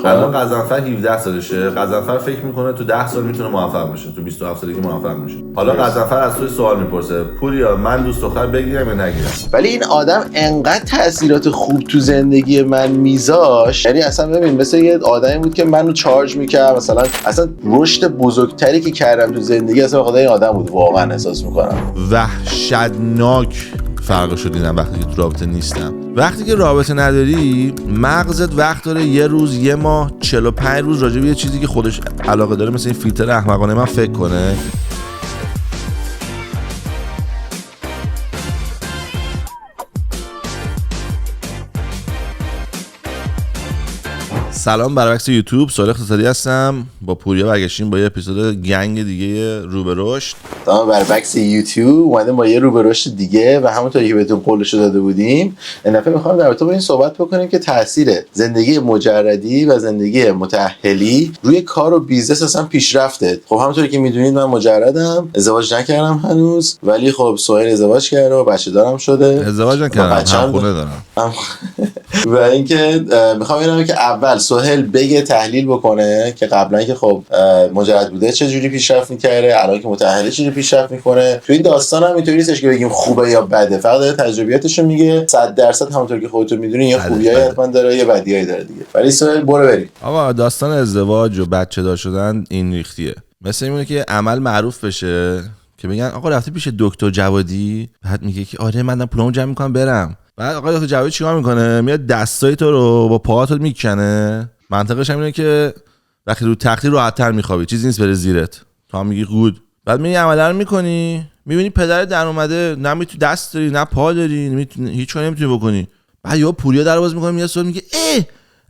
الان قزنفر 17 سالشه. قزنفر فکر میکنه تو 10 سال میتونه موفق بشه، تو 27 سالگی موفق میشه. حالا قزنفر از توی سوال میپرسه پوریا من دوست دختر بگیرم یا نگیرم؟ ولی این آدم انقدر تاثیرات خوب تو زندگی من میذاشت، یعنی اصلا ببین مثل یه آدمی بود که منو چارج میکرد. مثلا اصلا رشد بزرگتری که کردم تو زندگی اصلا بخاطر این آدم بود، واقعا احساس میکنم. وحشتناک فرق شد دیدم وقتی که تو رابطه نیستم. وقتی که رابطه نداری مغزت وقت داره یه روز، یه ماه، 45 روز راجع به یه چیزی که خودش علاقه داره مثل این فیلتر احمقانه من فکر کنه. سلام، برعکس یوتیوب سوال اقتصادی هستم. با پوریا برگشتیم با یه اپیزود گنگ دیگه رو به رشد. سلام، برعکس یوتیوب اومدیم با یه رو به رشد دیگه و همونطوری که بهتون قولش داده بودیم این دفعه می‌خوام در رابطه با این صحبت بکنیم که تاثیر زندگی مجردی و زندگی متأهلی روی کار و بیزنس اصلا پیشرفته. خب همونطوری که میدونید من مجردم، ازدواج نکردم هنوز، ولی خب سهیل ازدواج کرده و بچه دارم شده. ازدواج نکردم، هم خونه دارم. و اینکه میخوام اینم که اول سهیل بگه تحلیل بکنه که قبلا که خب مجرد بوده چه جوری پیشرفت می‌کرده، الان که متأهل چه جوری پیشرفت می‌کنه. تو این داستان هم اینطوری نیستش که بگیم خوبه یا بده، فقط داره تجربیاتش رو میگه. 100% همونطور که خودتون میدونین یه خوبیایی حتما داره یه بدیایی داره دیگه. ولی سهیل برو بریم. آقا داستان ازدواج و بچه دار شدن این ریختیه. مثل اینه که عمل معروف بشه که بگن آقا رفتی پیش دکتر جوادی، بعد میگه که آره من پولامو جمع می‌کنم برم. بعد آقا دکتر جوادی چیکار میکنه؟ میاد دستای تو رو با پاهات میکنه. منطقش همینه که وقتی رو تختی راحت‌تر میخوابی، چیزی نیست بره زیرت، تو هم میگی گود. بعد میری عمله رو میکنی، میبینی پدر در اومده، نه میتونی دست داری نه پا داری، نمیتونی هیچ کاری نمیتونی بکنی. بعد یا پوریا در باز میکنه، میاد سوال میگه ای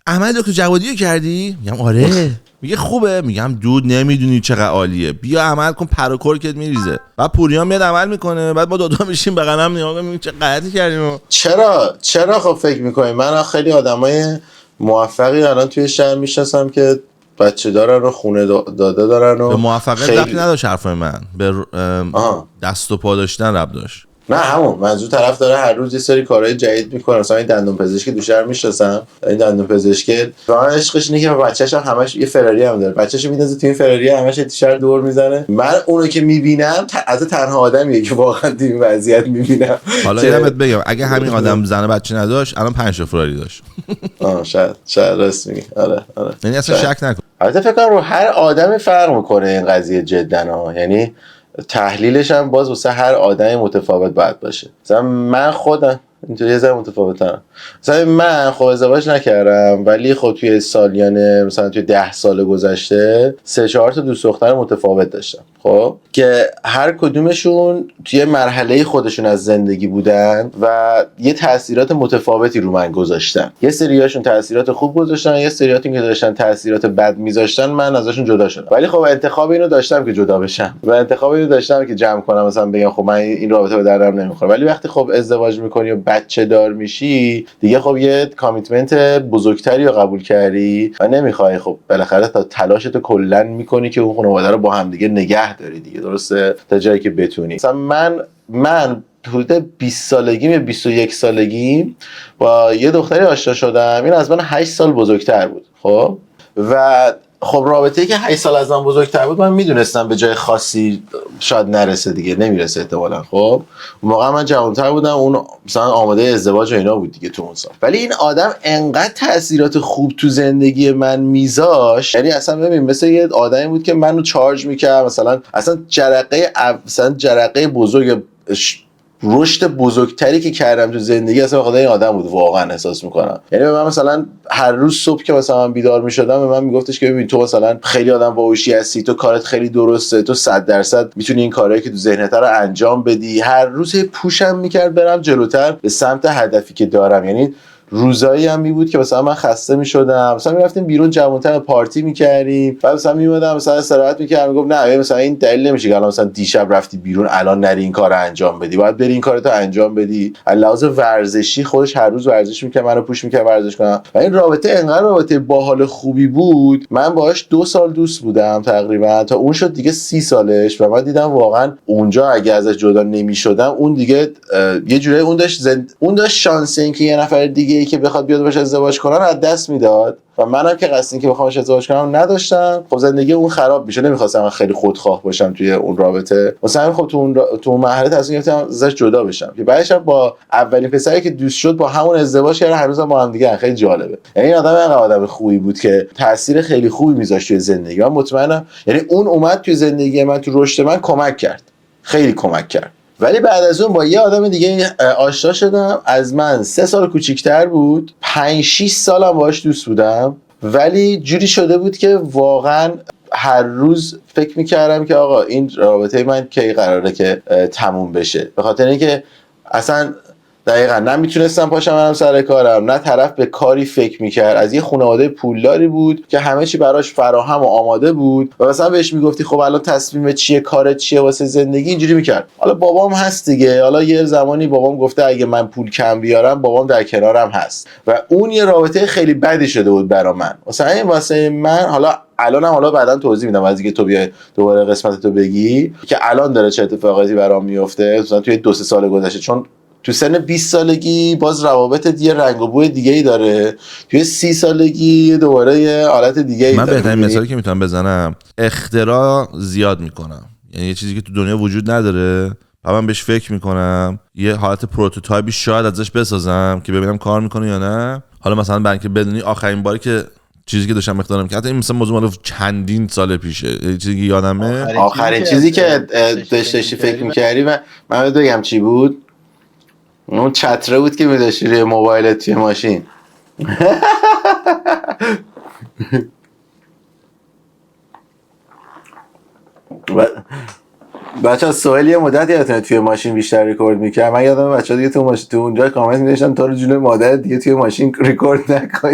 عمل دکتر جوادی رو کردی؟ میگم آره. میگه خوبه؟ میگم دود نمیدونی چقدر عالیه، بیا عمل کن، پر و کرکت میریزه. بعد پوریا میاد عمل میکنه، بعد ما دوتا میشیم بغل هم نگاه میکنیم چه غلطی کردیم. چرا خب فکر میکنی من خیلی آدمای موفقی الان توی شهر میشناسم که بچه دارن و خونه داده دارن و به موفقیت ربطی نداشت حرفای من، به دست و پا داشتن ربط داشت. نه همون منظور طرف داره هر روز یه سری کارهای جدید میکنه. مثلا این دندون پزشکی تو شهر میشناسم، این دندون پزشکی واقعا عشقش اینه که بچه‌ش هم همش یه فراری هم داره، بچه‌ش میندازه تو این فراری همش تو شهر دور میزنه. من اونو که میبینم از تنها آدمیه که واقعا تو این وضعیت میبینم. حالا اینم بگم اگه همین آدم زن بچه نداشت الان 5 تا فراری داشت. شاید راست میگی. آره یعنی اصلا شک نکن. البته فکر کنم رو هر آدمی فرق میکنه این قضیه جدا، یعنی تحلیلش هم باز واسه هر آدمی متفاوت باید باشه. مثلا من خودم اینطوری یه ذره متفاوتم. مثلا من خب ازدواج نکردم، ولی خب توی سالیانه مثلا توی 10 سال گذشته 3-4 تا دوست دختر متفاوت داشتم، خب که هر کدومشون توی مرحله خودشون از زندگی بودن و یه تاثیرات متفاوتی رو من گذاشتن. یه سریاشون تاثیرات خوب گذاشتن، یه سریاتی که داشتن تاثیرات بد میذاشتن، من ازشون جدا شدم. ولی خب انتخاب اینو داشتم که جدا بشم و انتخاب اینو داشتم که جمع کنم، مثلا بگم خب من این رابطه به دردم نمیخوره. ولی وقتی خب ازدواج میکنی و بچه دار میشی دیگه، خب یه کامیتمنت بزرگتری رو قبول کردی و نمیخوای خب بالاخره تا تلاشتو کلا میکنی که اون خانواده رو با هم دیگه نگه داری دیگه، درسته؟ تا جایی که بتونی. مثلا من حدود 20 سالگیم یا 21 سالگیم با یه دختری آشنا شدم، این از من 8 سال بزرگتر بود. خب و خب رابطه‌ای که 8 سال از من بزرگتر بود من میدونستم به جای خاصی شاید نرسه دیگه، نمیرسه احتمالاً. خب اون موقع من جوان‌تر بودم، اون مثلا آماده ازدواج و اینا بود دیگه تو اون سال. ولی این آدم انقدر تاثیرات خوب تو زندگی من میذاشت، یعنی اصلا ببین مثل یه آدمی بود که منو چارج میکرد. مثلا جرقه بزرگ رشد بزرگتری که کردم تو زندگی اصلا بخاطر این آدم بود، واقعا احساس میکنم. یعنی به من مثلا هر روز صبح که مثلا من بیدار میشدم به من میگفتش که ببین تو مثلا خیلی آدم باهوشی هستی، تو کارت خیلی درسته، تو 100% میتونی این کارهایی که تو ذهنت رو انجام بدی. هر روز پوشم میکرد برم جلوتر به سمت هدفی که دارم. یعنی روزایی هم می بود که مثلا من خسته میشدم، مثلا میرفتیم بیرون جوان‌تر پارتی میکردیم، بعد مثلا میومدم مثلا استراحت میکردم، میگفت نه مثلا این دلیل نمیشه که الان مثلا دیشب رفتی بیرون الان نری این کارو انجام بدی، باید بری این کارو انجام بدی. لحاظ ورزشی خودش هر روز ورزش میکرد، منو پوش میکرد ورزش کنم و این رابطه انقدر رابطه باحال خوبی بود. من باهاش 2 سال دوست بودم تقریبا تا اون شد دیگه 30 سالش و من دیدم واقعا اونجا اگه ازش جدا نمیشدم اون دیگه یه جوری اون داشت شانس این که یه نفر دیگه دیگه‌ای که بخواد بیاد باشه ازدواج کنن از دست میداد و منم که قصدی که بخوام ازدواج کنم نداشتم. خب زندگی اون خراب میشه، نمیخواستم خیلی خودخواه باشم توی اون رابطه، مثلا خب تو اون مرحله تصمیم گرفتم ازش جدا بشم که بعدش با اولین پسری که دوست شد با همون ازدواج کردن، هنوزم با هم دیگه. خیلی جالبه. یعنی این آدم خوبی بود که تاثیر خیلی خوبی میذاشت توی زندگی من. مطمئنم یعنی اون اومد توی زندگی من، تو رشد من کمک کرد، خیلی کمک کرد. ولی بعد از اون با یه آدم دیگه آشنا شدم، از من 3 سال کوچیک‌تر بود، 5-6 سالم باهاش دوست بودم، ولی جوری شده بود که واقعا هر روز فکر میکردم که آقا این رابطه من کی قراره که تموم بشه، به خاطر اینکه اصلا دقیقاً نه میتونستم پاشم برم سر کارم، نه طرف به کاری فکر میکرد. از یه خانواده پولداری بود که همه چی براش فراهم و آماده بود و مثلا بهش میگفتی خب الان تصمیم چیه، کارت چیه واسه زندگی، اینجوری میکرد. حالا بابام هست دیگه، حالا یه زمانی بابام گفته اگه من پول کم بیارم بابام در کنارم هست و اون یه رابطه خیلی بدی شده بود برا من. مثلا واسه من حالا بعداً توضیح میدم از اینکه تو بیای دوباره قسمت تو بگی که الان داره چه اتفاقاتی برام میفته، مثلا توی 2-3 سال گذشته. چون تو سن 20 سالگی باز روابط یه رنگ و بوی دیگه‌ای داره، توی 30 سالگی دوباره یه حالت دیگه‌ای داره. من بهترین مثالی که میتونم بزنم، اختراع زیاد میکنم، یعنی یه چیزی که تو دنیا وجود نداره و من بهش فکر میکنم، یه حالت پروتوتایپی شاید ازش بسازم که ببینم کار میکنه یا نه. حالا مثلا برای اینکه بدونی آخرین باری که چیزی که داشتم اختراع می‌کردم، این مثلا موضوع مال چندین سال پیشه، چیزی که یادمه آخرین چیزی که داشتی فکر می‌کردی من بگم چی بود؟ اون چتره بود که می‌داشتی روی موبایلت توی ماشین. بچه‌ها سوال یه مدت یادتونه توی ماشین بیشتر ریکورد می‌کرد. من یادم بچه‌ها دیگه تو ماشین تو اونجا کامنت می‌نوشتن تو رو جون مادرت دیگه توی ماشین ریکورد نکن.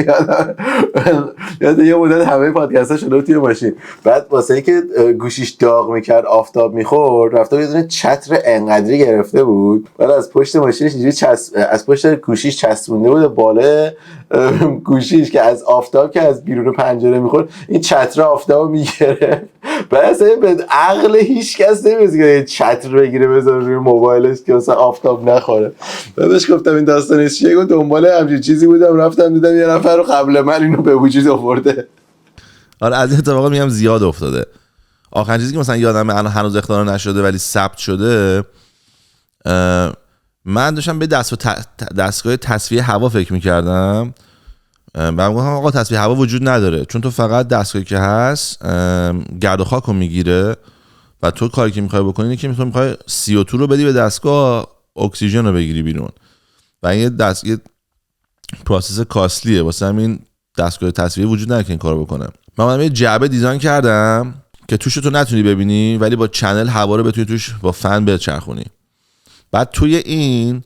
یادم یه مدت همه پادکست‌ها شده توی ماشین. بعد واسه اینکه گوشیش داغ می‌کرد، آفتاب می‌خورد، رفته یه دونه چتر انقدری گرفته بود، بعد از پشت ماشینش اینجوری از پشت گوشیش چسبونده بود بالا گوشیش که از آفتاب که از بیرون پنجره می‌خورد این چتر آفتابو می‌گرفت. بعد به عقل هیچ کس نمی‌رسه که چتر بگیره بذاره روی موبایلش که مثلا آفتاب نخوره. بعدش گفتم این داستان چیه؟ گفت دنبال همچین چیزی بودم، رفتم دیدم یه نفر رو قبل من اینو به وجود آورده. آره از این اتفاقات میگم زیاد افتاده. آخرین چیزی که مثلا یادمه الان هنوز اختراع نشده ولی ثبت شده، من داشتم به دستگاه تصفیه هوا فکر می‌کردم. من گفتم آقا تصفیه هوا وجود نداره، چون تو فقط دستگاهی که هست گرد و خاک رو میگیره و تو کاری که میخوای بکنی اینه که میخوای CO2 رو بدی به دستگاه، اکسیژن رو بگیری بیرون و این یه پروسس کاستلیه، واسه همین دستگاه تصفیه وجود نداره که این کارو بکنه. من یه جعبه دیزاین کردم که توش تو نتونی ببینی ولی با چنل هوا رو بتونی توش با فن بچرخونی. بعد توی این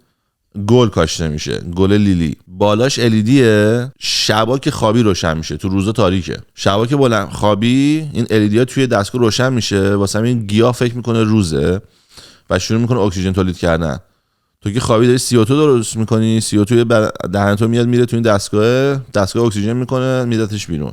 گل کاشته میشه، گل لیلی، بالاش الیدیه، شبا که خوابی روشن میشه، تو روزا تاریکه، شبا که بلند خوابی این الیدیا توی دستگاه روشن میشه، واسه همین گیاه فکر میکنه روزه و شروع میکنه اکسیژن تولید کردن. تو که خوابی داری CO2 درست میکنی، CO2 دهنتو میاد میره تو این دستگاه اکسیژن میکنه میدتش بیرون.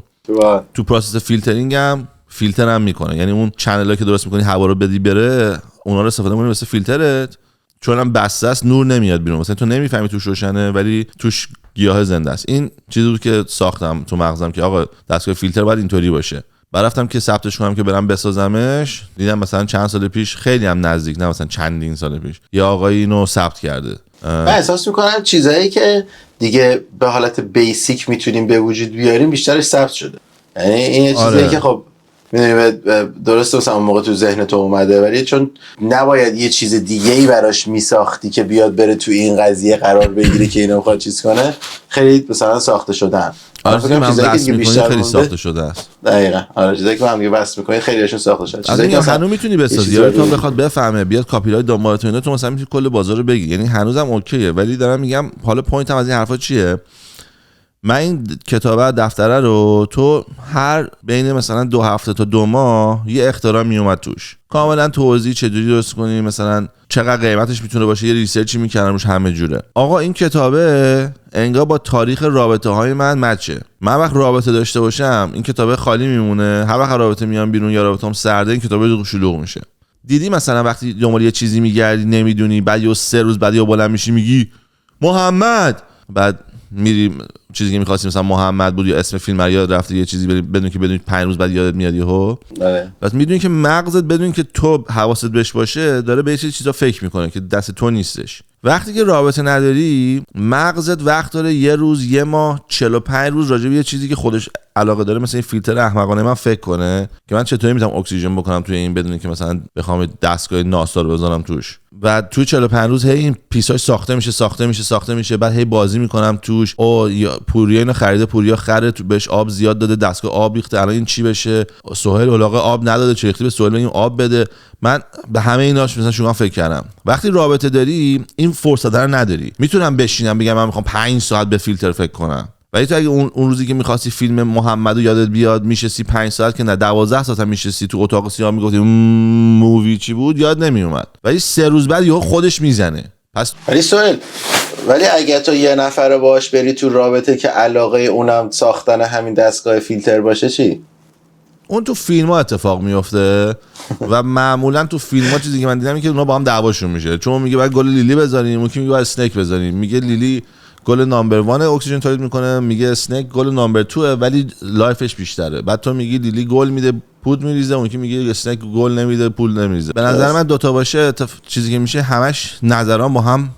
تو پروسس فیلترینگ هم فیلتر هم میکنه، یعنی اون چنلایی که درست میکنی هوا رو بدی بره اونا رو استفاده میکنی مثل فیلترت، چون هم بسته است نور نمیاد بیرون، مثلا تو نمیفهمی توش روشنه ولی توش گیاه زنده است. این چیزی بود که ساختم تو مغزم که آقا دستگاه فیلتر باید اینطوری باشه. بعد رفتم که ثبتش کنم که برم بسازمش، دیدم مثلا چند سال پیش، خیلی هم نزدیک، نه مثلا چندین سال پیش، یه آقایی اینو ثبت کرده. من احساس میکنم چیزایی که دیگه به حالت بیسیک میتونیم به وجود بیاریم بیشترش ثبت شده. یعنی این چیزایی که خب میدونی درسته مثلا موقع تو ذهن تو اومده ولی چون نباید یه چیز دیگه‌ای براش میساختی که بیاد بره تو این قضیه قرار بگیره که اینو میخواد چیز کنه، خیلی مثلا ساخته شدن. آره من بس میکنی خیلی ساخته شده است. دقیقاً آره چیزایی که من میگم بس میکنی خیلیشون ساخته شده. چیزایی که هنوز میتونی بسازی، یا تو بخواد بفهمه بیاد کپی رایت دنبالت اینا، تو مثلا میتونی کل بازار رو بگی، یعنی هنوزم اوکیه. ولی دارم میگم حالا پوینتم از این حرفا چیه، من این کتابه دفتره رو تو هر بین مثلا 2 هفته تا 2 ماه یه اختراع میومد توش، کاملا توضیح چجوری درست کنی، مثلا چقدر قیمتش میتونه باشه، یه ریسرچی میکردم روش، همه جوره. آقا این کتابه انگار با تاریخ رابطه های من مچه. من وقت رابطه داشته باشم این کتابه خالی میمونه، هر وقت رابطه میام بیرون یا رابطه‌ام سرده این کتابه شلوغ میشه. دیدی مثلا وقتی دنبال یه چیزی میگردی نمیدونی، بعد یه 3 روز بعد یا بلند میشی میگی محمد، بعد میری چیزی که می‌خواستی مثلا محمد بود یا اسم فیلم یاد رفته یه چیزی بدون که بدون 5 روز بعد یادت میاد یهو. بس میدونی که مغزت بدون که تو حواست بهش باشه داره به یه چیزا فکر میکنه که دست تو نیستش. وقتی که رابطه نداری مغزت وقت داره یه روز، یه ماه، 45 روز راجع به یه چیزی که خودش علاقه داره مثلا این فیلتر احمقانه من فکر کنه که من چطوری میتونم اکسیژن بکنم توی این بدون که مثلا بخوام دستگاه ناسا رو بزنم توش. و توی 45 روز هی این پیساش ساخته میشه بعد هی بازی میکنم توش. او پوریا اینو خریده، پوریا خره، تو بهش آب زیاد داده، دستگاه آب ریخته، الان این چی بشه؟ سهیل علاقه آب نداده، چه ریختی به سهیل این آب بده. من به همه ایناش مثلا شما فکر کردم. وقتی رابطه داری این فرصت رو نداری. میتونم بشینم بگم من میخوام 5 ساعت به فیلتر فکر کنم، ولی تو اگه اون روزی که می‌خواستی فیلم محمدو یادت بیاد میشستی 5 ساعت که نه 12 ساعت هم میشستی تو اتاق سیاه میگفتی مووی چی بود یاد نمیومد، ولی 3 روز بعد یهو خودش میزنه. پس ولی سوال، ولی اگه تو یه نفر باهاش بری تو رابطه که علاقه اونم ساختن همین دستگاه فیلتر باشه چی؟ اون تو فیلم ها اتفاق میفته و معمولا تو فیلم ها چیزی که من دیدم اینه که اونا با هم دعواشون میشه، چون میگه باید گل لیلی بذاریم، اون که میگه باید اسنیک بذاریم، میگه لیلی گل نامبر 1 اکسیژن تولید میکنه، میگه اسنیک گل نامبر 2 ولی لایفش بیشتره. بعد تو میگی لیلی گل میده پود میریزه، اون که میگه اسنیک گل نمیده پول نمیریزه. به نظر من دوتا باشه چیزی که میشه همش نظران با هم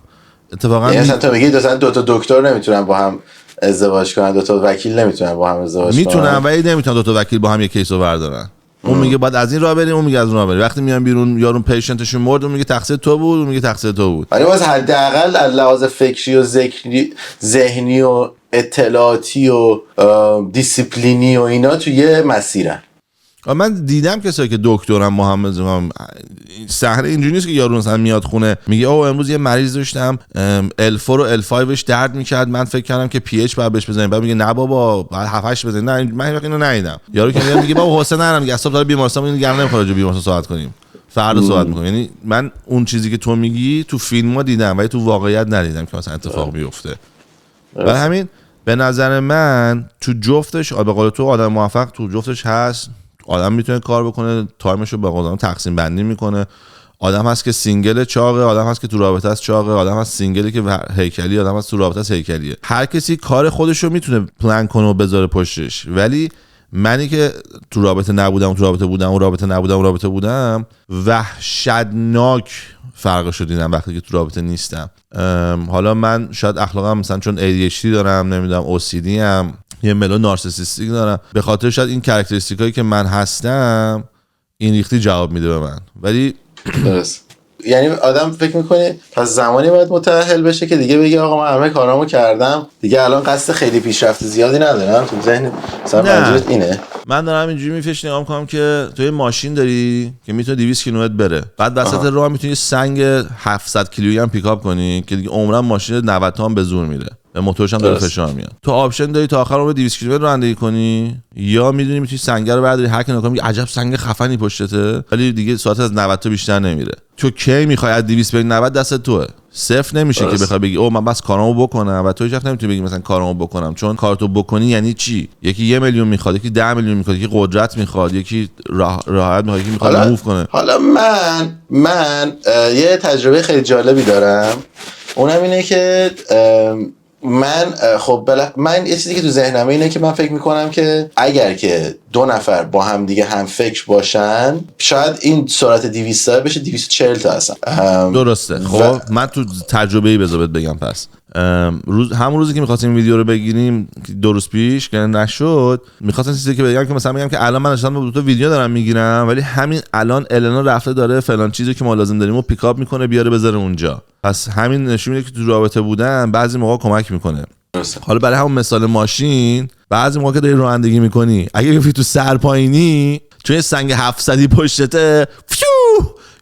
اتفاقا. یعنی تو میگی دو تا دکتر نمیتونن با هم ازدواج کنن، دو تا وکیل نمیتونن با هم ازدواج کنن. میتونن ولی نمیتونن دو تا وکیل با هم یک کیسو بردارن. اون میگه بعد از این راه بریم، اون میگه از اون راه بریم. وقتی میان بیرون یارون پیشنتشون مرد، اون میگه تقصیر تو بود، اون میگه تقصیر تو بود. ولی باز حداقل از لحاظ فکری و ذهنی و اطلاعاتی و دیسیپلینی و اینا تو یه مسیرن. من دیدم کسایی که دکترم محمد صحنه اینجوری نیست که یارو مثلا میاد خونه میگه او امروز یه مریض داشتم L4 و L5ش درد میکرد، من فکر کردم که pH بعد بهش بزنیم، بعد میگه نه بابا بعد 7 بزنیم. نه من هیچ اینو ندیدم. یارو که میاد میگه بابا حسین نرم میگه اصلا داره بیمارستان اینو گرم نمیخوره جو بیمارستان صحبت کنیم، فردا صحبت میکنیم. یعنی من اون چیزی که تو میگی تو فیلم‌ها دیدم ولی تو واقعیت ندیدم که مثلا اتفاق بیفته. برای همین به نظر من تو جفتش به قول تو آدم موفق تو جفتش هست. آدم میتونه کار بکنه، تایمشو به قول تقسیم بندی میکنه. آدم هست که سینگل چاقه، آدم هست که تو رابطه است چاقه، آدم هست سینگلی که هیکلی، آدم هست تو رابطه است هیکلیه. هر کسی کار خودشو میتونه پلن کنه و بذاره پشتش. ولی منی که تو رابطه نبودم، تو رابطه بودم، اون رابطه نبودم، اون رابطه بودم، وحشتناک فرقشو دیدم وقتی که تو رابطه نیستم. حالا من شاید اخلاقم مثلا چون ADHD دارم، نمیدونم OCD ام، یه ملو نارسیسیستیک دارم، به خاطر شاید این کاراکتریستیکایی که من هستم این ریختی جواب میده به من. ولی درست، یعنی آدم فکر میکنه پس زمانی باید متأهل بشه که دیگه بگه آقا من همه کارامو کردم دیگه، الان قصد خیلی پیشرفت زیادی ندارم. تو ذهن مثلا منظورت اینه؟ من دارم اینجوری میفش نگاه میکنم که تو یه ماشین داری که میتونه 200 کیلومتر بره، بعد وسط راه میتونی سنگ 700 کیلویی هم پیکاپ کنی که دیگه عمرن ماشین 90 تا هم به زور میره، به موتورش هم داره فشار میاد. تو آپشن داری تا آخر عمر 200 کیلومتر رانندگی کنی، یا میدونی میتونی سنگ رو برداری هر کی نگاه میگه عجب سنگ خفنی پشتته، ولی دیگه ساعت از 90 تا بیشتر نمیره. تو کی میخوای از 200 بری 90 دست توئه. صفر نمیشه که بخوای بگی او من بس کارامو بکنم و تو هیچ وقت نمیتونی بگی مثلا کارامو بکنم، چون کارتو بکنی یعنی چی؟ یکی 1 میلیون میخواد، یکی 10 میلیون میخواد، یکی قدرت میخواد، یکی راحت میخواد، یکی میخواد موو کنه. حالا من یه تجربه خیلی جالبی دارم، اونم اینه که من من یه چیزی که تو ذهنمه اینه که من فکر میکنم که اگر که 2 نفر با هم دیگه هم فکر باشن شاید این سرعت 200 تا بشه 240 تا اصلا. درسته. خب من تو تجربه‌ای بذارت بگم. پس همون روزی که می‌خواستیم ویدیو رو بگیریم 2 روز پیش که نشد، می‌خواستم چیزی که بگم که مثلا میگم که الان من داشتم 2 تا ویدیو دارم میگیرم ولی همین الان النا رفته داره فلان چیزی که ما لازم داریم رو پیکاپ میکنه بیاره بذاره اونجا. پس همین نشون میده که تو رابطه بودن بعضی موقع کمک میکنه. حالا برای همون مثال ماشین، بعضی موقع داری رانندگی میکنی اگه بیفتی تو سرپایینی چون یه سنگ 700 پشتته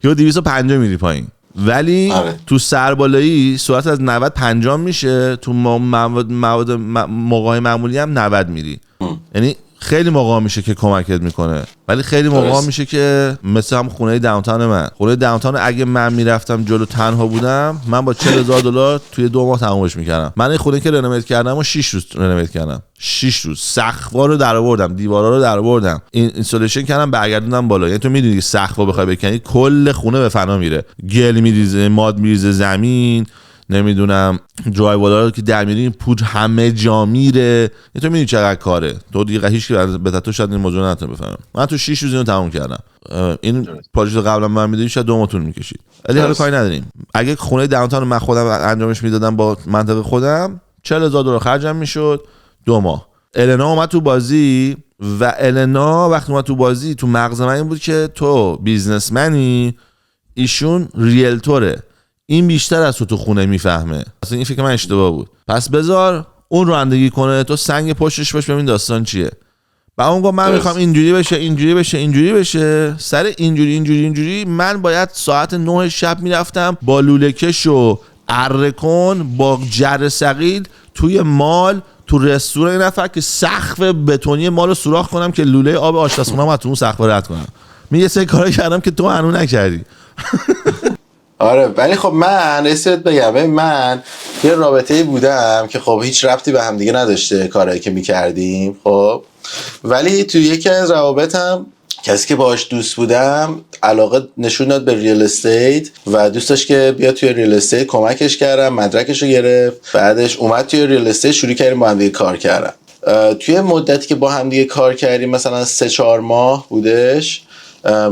یا 250 میری پایین، ولی تو سربالایی سرعت از 90 50 میشه، تو موقع معمولی هم 90 میری. یعنی خیلی موقع میشه که کمکت میکنه، ولی خیلی موقع میشه که مثل هم خونه داونتاون من، خونه داونتاون اگه من میرفتم جلو تنها بودم من با $40,000 توی 2 ماه تمومش میکردم. من این خونه که رنوویت کردم و 6 روز رنوویت کردم، 6 روز سقف‌ها رو درآوردم، دیوارا رو درآوردم، اینستالیشن کردم، برگردوندم بالا. یعنی تو میدونی که سقفو بخوای بکنی کل خونه به فنا میره، گل میریزه، ماد میریزه زمین، نمیدونم درایوالا رو که در میاری پودر همه جا میره. تو میدونی چقدر کاره، تو دیگه هیچ کی به تو شاید این موضوع نتونه بفهمه. من تو 6 روز اینو تموم کردم. این پروژه قبلا من میدونی شاید 2 ماه طول میکشید، ولی حالا کاری نداریم. اگه خونه داونتاون من خودم انجامش میدادم با منطقه خودم $40,000 خرجم میشد 2 ماه. النا اومد تو بازی و النا وقتی اومد تو بازی تو مغز من این بود که تو بیزنسمنی، ایشون ریلتوره، این بیشتر از تو خونه میفهمه. اصلا این فکر من اشتباه بود. پس بذار اون رانندگی کنه، تو سنگ پشتش باش ببین داستان چیه. و اون گفت من میخوام اینجوری بشه اینجوری بشه اینجوری بشه. سر اینجوری من باید ساعت 9 شب میرفتم با لوله کش و اره کن با جر ثقیل توی مال تو رستوران این نفر که سقف بتونی مالو سوراخ کنم که لوله آب آشپزخونه‌مو از تو اون سقف رد کنم. یه سری کارا کردم که تو هنوز نکردی. آره ولی خب من رسید بگم من یه رابطه‌ای بودم که خب هیچ ربطی به هم دیگه نداشته کارهایی که می‌کردیم. خب ولی تو یکی از روابطم کسی که باهاش دوست بودم علاقه نشون داد به ریل استیت و دوست داشت که بیاد توی ریل استیت، کمکش کردم، مدرکش رو گرفت، بعدش اومد توی ریل استیت، شروع کردیم با هم دیگه کار کردن. توی مدتی که با هم دیگه کار کردیم مثلا 3-4 ماه بودش،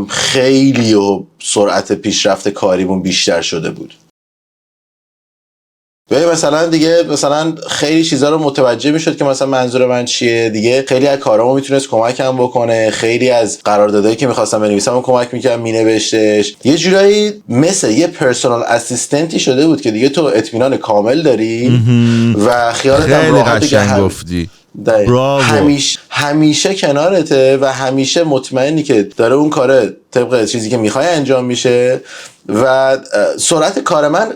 خیلی و سرعت پیشرفت کاریمون بیشتر شده بود. و مثلا دیگه مثلا خیلی چیزا رو متوجه میشد که مثلا منظور من چیه دیگه. خیلی از کارامو میتونست کمکم بکنه، خیلی از قراردادایی که میخواستم بنویسم کمک میکرد مینوشتش. یه جورایی مثل یه پرسونال اسیستنتی شده بود که دیگه تو اطمینان کامل داری و خیالت هم راحت دیگه. گفتی همیشه کنارته و همیشه مطمئنی که داره اون کاره طبق چیزی که میخوای انجام میشه. و سرعت کار من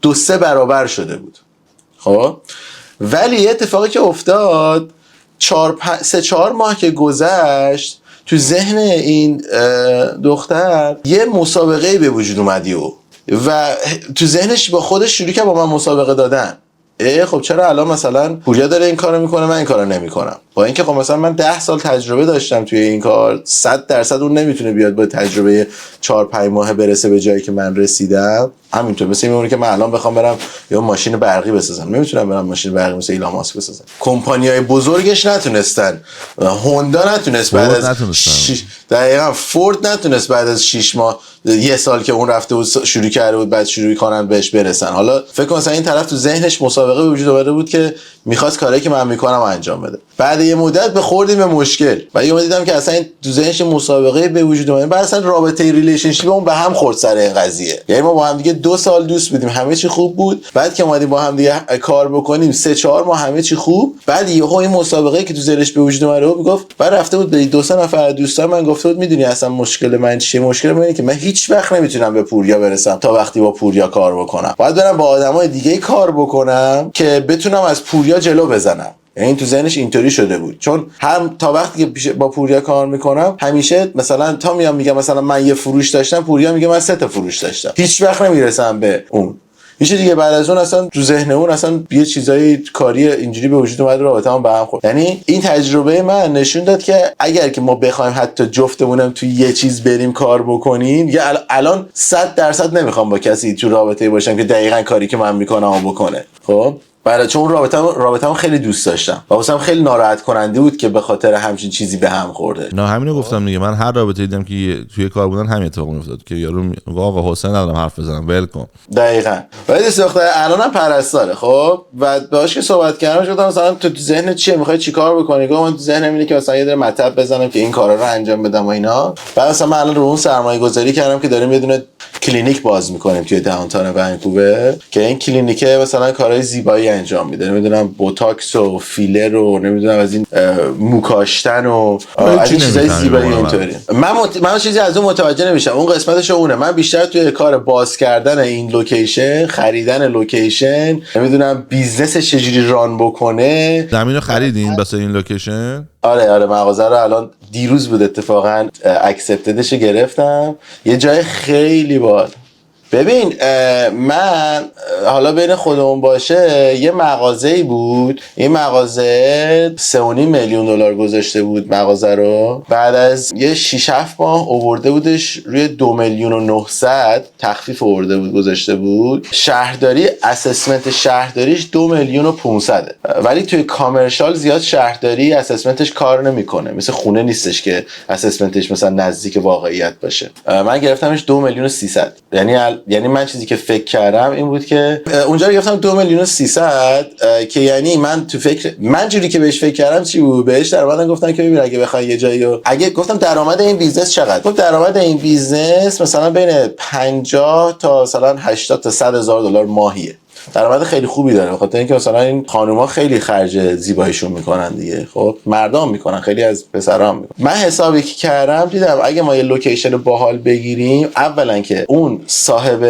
2-3 برابر شده بود. خب ولی اتفاقی که افتاد 3-4 ماه که گذشت تو ذهن این دختر یه مسابقه به وجود اومدی و تو ذهنش با خودش شروع کرد با من مسابقه دادن. خب چرا الان مثلا پوریا داره این کارو میکنه من این کارو نمیکنم؟ با اینکه خب مثلا من 10 سال تجربه داشتم توی این کار، 100% اون نمیتونه بیاد با تجربه 4-5 ماه برسه به جایی که من رسیدم. همینطور مثل میمونه که من الان بخوام برم یا ماشین برقی بسازم، نمیتونم برم ماشین برقی مثل ایلان ماسک بسازم. کمپانیای بزرگش نتونستن، هوندا نتونست بعد از دقیقاً فورد نتونست بعد از 6 ماه 1 سال که اون رفته بود شروع کرده بود بعد شروع کنن بهش برسن. حالا فکر کن مثلا این طرف تو ذهنش مسابقه به وجود آورده بود که میخواست کاری که من میکنم انجام بده. بعد یه مدت به خوردیم به مشکل و یهو دیدم که اصلا این تو ذهنش مسابقه به وجود اومد. بعد اصلا رابطه ریلیشنشیپ اون به هم خورد سر این قضیه. یعنی ما با هم دیگه 2 سال دوست بودیم، همه چی خوب بود. بعد که اومدیم با هم دیگه کار بکنیم 3-4 ماه همه چی خوب. بعد یهو این مسابقه که تو ذهنش به وجود اومد میگفت بعد رفته بود به 2-3 نفر دوستان من گفته بود میدونی اصلا مشکل من چیه؟ مشکل من اینه که من هیچ وقت نمیتونم به پوریا برسم تا وقتی با پوریا کار بکنم. باید برم با آدمای دیگه کار بکنم که بتونم از پوریا جلو بزنم. یعنی تو ذهنش اینطوری شده بود، چون هم تا وقتی که با پوریا کار میکنم همیشه مثلا تا میگم مثلا من یه فروش داشتم، پوریا میگه من 3 تا فروش داشتم، هیچ وقت نمیرسم به اون. میشه دیگه بعد از اون اصلا تو ذهن اون اصلا یه چیزای کاری اینجوری به وجود اومد، رابطه‌مون به هم خورد. یعنی این تجربه من نشون داد که اگر که ما بخوایم حتی جفتمونم تو یه چیز بریم کار بکنیم، یا الان 100% نمیخوام با کسی تو رابطه باشم که دقیقاً کاری که من میکنم بکنه. خب برای چون رابطه‌مو خیلی دوست داشتم و واسم خیلی ناراحت کننده بود که به خاطر همچین چیزی به هم خورده. نه همینو گفتم دیگه. من هر رابطه‌ای دیدم که توی کار بودن همین اتفاق میافتاد که یارو آقا حسین ندارم حرف بزنم ول کن. دقیقاً. ولی دختر الانم پرستاره. خب و باهاش که صحبت کردم گفتم مثلا تو ذهنت چیه، میخوای چیکار بکنی؟ گفتم من تو ذهنم اینه که مثلا یه دونه مطب بزنم که این کارا رو انجام بدم و اینا. بعد مثلا من الان رو اون سرمایه‌گذاری کردم که داریم یه دونه کلینیک باز می‌کنیم توی داونتاون ونکوور که این کلینیکه مثلا کارهای زیبایی انجام میده. نمیدونم بوتاکس و فیلر و نمیدونم از این موکاشتن و از این چیزای زیبایی اینطوری. من چیزی از اون متوجه نمیشم. اون قسمتش اونه. من بیشتر توی کار باز کردن این لوکیشن، خریدن لوکیشن، نمیدونم بیزنسش چجوری ران بکنه. زمینو خریدین واسه این لوکیشن؟ آره مغازه رو الان دیروز بود اتفاقا اکسپتدش گرفتم. یه جای خیلی باحال. ببین من حالا بین خودمون باشه یه مغازه‌ای بود، این مغازه 3.5 میلیون دلار گذاشته بود مغازه رو، بعد از یه 6-7 ماه آورده بودش روی 2 میلیون و 900 تخفیف آورده بود گذاشته بود. شهرداری اسسمنت شهرداریش 2 میلیون و 500 ولی توی کامرشال زیاد شهرداری اسسمنتش کار نمیکنه، مثل خونه نیستش که اسسمنتش مثلا نزدیک واقعیت باشه. من گرفتمش 2 میلیون و 300. یعنی من چیزی که فکر کردم این بود که اونجا گرفتم 2 میلیون و 300 که یعنی من جوری که بهش فکر کردم چی بود، بهش درآمدن گفتن که ببین اگه بخوای یه جایی اگه گفتم درآمد این بیزنس چقدر، گفت درآمد این بیزنس مثلا بین 50 تا مثلا 80 تا 100 هزار دلار ماهیه. درآمد خیلی خوبی داره، بخاطر اینکه مثلا این خانوما خیلی خرج زیباییشون میکنن دیگه، خب مردم میکنن، خیلی از پسرام میکنن. من حسابی که کردم دیدم اگه ما یه لوکیشن باحال بگیریم، اولا که اون صاحب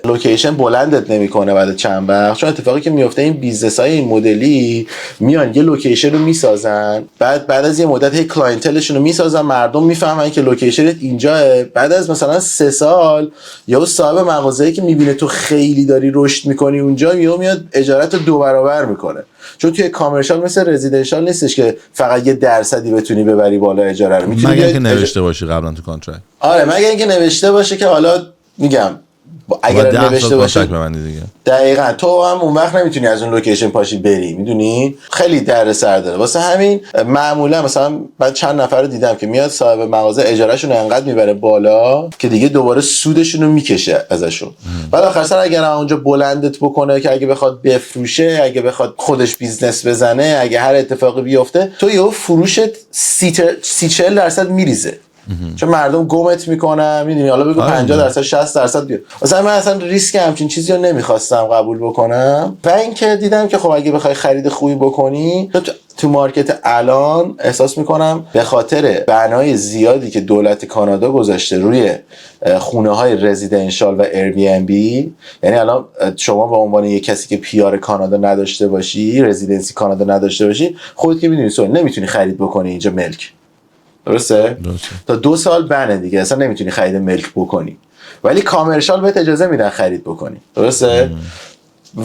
لوکیشن بلندت نمیکنه بعد چند وقت، چون اتفاقی که میفته این بیزنس‌های این مدلی میان یه لوکیشن رو میسازن، بعد از یه مدت هی کلاینتلشون رو میسازن، مردم میفهمن که لوکیشنت اینجاه، بعد از مثلا 3 سال یا صاحب مغازه‌ای که میبینه تو خیلی داری رشد میکنی اونجا میاد اجارت رو 2 برابر میکنه. چون توی کامرشال مثل رزیدنشال نیستش که فقط یه درصدی بتونی ببری بالا اجاره رو، میتونی مگه اینکه نوشته باشی قبلا تو کانترکت. آره مگه اینکه نوشته باشه که حالا میگم اگر نوشته باشه دقیقاً تو هم اون وقت نمیتونی از اون لوکیشن پاشی بری، میدونی خیلی دردسر داره. واسه همین معمولا مثلا من چند نفر رو دیدم که میاد صاحب مغازه اجارهشون رو انقدر میبره بالا که دیگه دوباره سودشون رو میکشه ازشون. بعد آخر سر اگر اونجا بلندت بکنه که اگه بخواد بفروشه، اگه بخواد خودش بیزنس بزنه، اگه هر اتفاقی بیفته، تو یهو فروشت 30-40% میریزه، چون مردم گمت میکنن، میدونی، حالا بگو 50% 60% بیاد. مثلا من اصلا ریسک همچین چیزی رو نمیخواستم قبول بکنم و اینکه دیدم که خب اگه بخوای خرید خوبی بکنی تو مارکت الان احساس میکنم به خاطر بنای زیادی که دولت کانادا گذاشته روی خونه های رزیدنشال و ایر بی ام بی، یعنی الان شما به عنوان یک کسی که پیار کانادا نداشته باشی، رزیدنسی کانادا نداشته باشی، خودت که میدونی نمیتونی خرید بکنی اینجا ملک. درسته؟ تا 2 سال بنه دیگه، اصلا نمیتونی خرید ملک بکنی، ولی کامرشال بهت اجازه میدن خرید بکنی. درسته؟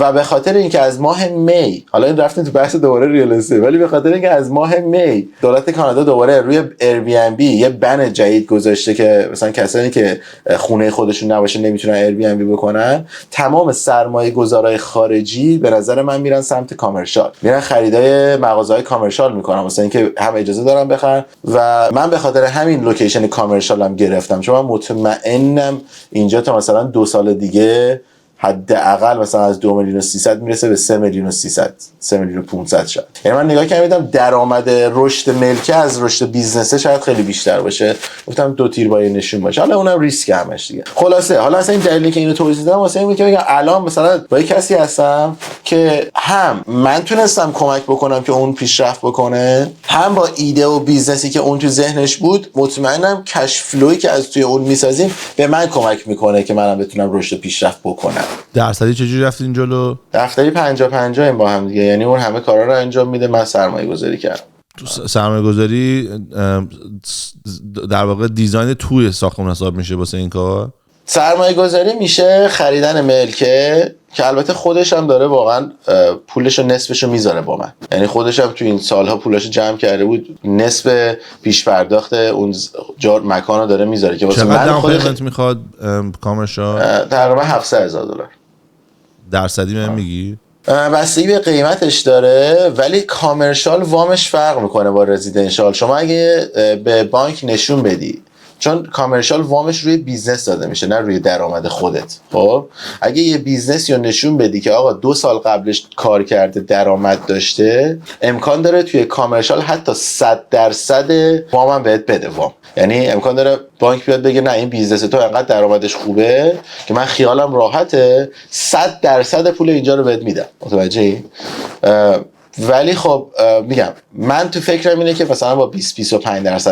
و به خاطر اینکه از ماه می، حالا این رفتیم تو بحث دوباره ریال استیت، ولی به خاطر اینکه از ماه می دولت کانادا دوباره روی ایر بی ام بی یه بن جدید گذاشته که مثلا کسانی که خونه خودشون نباشه نمیتونن ایر بی ام بی بکنن، تمام سرمایه گذارای خارجی به نظر من میرن سمت کامرشال، میرن خریدای مغازه‌های کامرشال میکنن، مثلا اینکه هم اجازه دارن بخرن. و من به خاطر همین لوکیشن کامرشال هم گرفتم، چون من مطمئنم اینجا تا مثلا 2 سال دیگه حداقل مثلا از 2 میلیون و 300 میرسه به 3 میلیون و 300 3 میلیون و 500 شد. یعنی من نگاه کردم درآمد رشد ملکه از رشد بیزنسه شاید خیلی بیشتر باشه، گفتم 2 تیر با نشون باشه، حالا اونم ریسک همش دیگه. خلاصه حالا اصلا این دلیلی که اینو توضیح دادم واسه اینه که بگم الان مثلا با کسی هستم که هم من تونستم کمک بکنم که اون پیشرفت بکنه، هم با ایده و بیزنسی که اون تو ذهنش بود مطمئنم کش فلویی که از توی اون میسازیم به من کمک میکنه که منم بتونم رشد پیشرفت بکنم. درصدی چجوری رفتین جلو؟ دفتری 50-50 این با هم دیگه، یعنی اون همه کارا رو انجام میده، من سرمایه گذاری کردم. تو سرمایه گذاری در واقع دیزاین توی ساختمون حساب میشه واسه این کار؟ سرمایه گذاری میشه خریدن ملکه که البته خودش هم داره واقعا پولشو نصفشو میذاره با من، یعنی خودش هم تو این سالها پولشو جمع کرده بود، نصف پیش پرداخت اون مکانو داره میذاره که واسه من خودش میخواد کامرشال تقریبا $700,000. درصدی من میگی؟ بستگی به قیمتش داره، ولی کامرشال وامش فرق میکنه با رزیدنشال. شما اگه به بانک نشون بدی، چون کامرشال وامش روی بیزنس داده میشه نه روی درآمد خودت، خب اگه یه بیزنس رو نشون بدی که آقا 2 سال قبلش کار کرده درآمد داشته، امکان داره توی کامرشال حتی 100% وام هم بهت بده وام. یعنی امکان داره بانک بیاد بگه نه این بیزنس تو انقدر درآمدش خوبه که من خیالم راحته 100% پول اینجا رو بهت میدم. متوجهی؟ ولی خب میگم من تو فکرم اینه که مثلا با 20-25%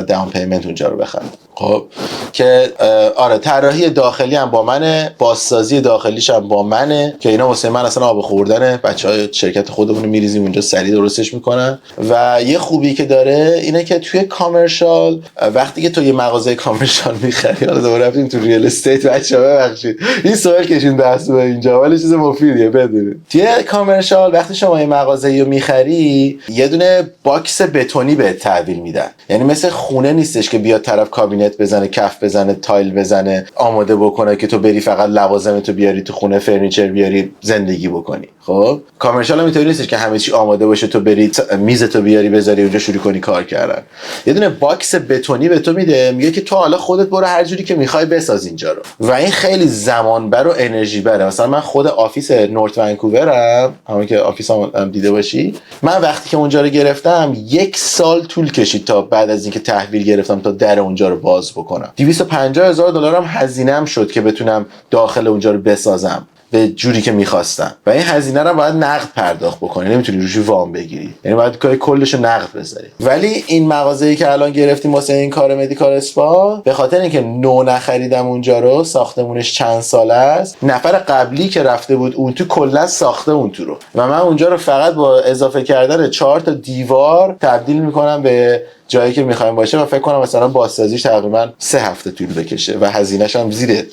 داون پیمنت اونجا رو بخرم. خب که آره طراحی داخلی هم با منه، بازسازی داخلیش هم با منه که اینا واسه من اصلا آب خوردنه. بچهای شرکت خودمون میریزیم اونجا سریع درستش میکنن. و یه خوبی که داره اینه که توی کامرشال وقتی که تو یه مغازه کامرشال میخری، حالا دوباره رفتیم تو ریال استیت، بچه‌ها ببخشید این سوال کشین بحث اینجا، ولی چیز مفیدیه بدونید. توی کامرشال وقتی شما یه مغازه‌ای رو میخری یه دونه باکس بتونی بهت تحویل میدن. یعنی مثل خونه نیستش که بیاد طرف کابینت بزنه، کف بزنه، تایل بزنه، آماده بکنه که تو بری فقط لوازمتو بیاری تو خونه، فرنیچر بیاری زندگی بکنی. خب کامرشال هم اینطوری نیستش که همه چی آماده باشه تو بری میزتو بیاری بذاری اونجا شروع کنی کار کردن. یه دونه باکس بتونی به تو میده، میگه که تو حالا خودت برو هر جوری که میخوای بساز اینجا رو. و این خیلی زمان بر و انرژی بره. مثلا من خود آفیس نورت ونکوورم، همون که آفیس هم دیده باشی، من وقتی که اونجا رو گرفتم 1 سال طول کشید تا بعد از اینکه تحویل گرفتم تا در اونجا رو باز بکنم. $250,000 هم هزینه‌ام شد که بتونم داخل اونجا رو بسازم به جوری که میخواستم. و این هزینه رو باید نقد پرداخت بکنی، نمیتونی روش وام بگیری، یعنی باید کلش رو نقد بذاری. ولی این مغازه‌ای که الان گرفتیم واسه این کار مدیکال اسپا، به خاطر اینکه نو نخریدم اونجا رو، ساختمونش چند ساله است، نفر قبلی که رفته بود اون تو کلا ساخته اون تو رو، و من اونجا رو فقط با اضافه کردن 4 تا دیوار تبدیل میکنم به جایی که میخوایم باشه. و فکر کنم مثلا بازسازیش تقریبا 3 هفته طول بکشه و هزینه‌ش هم زیر $30,000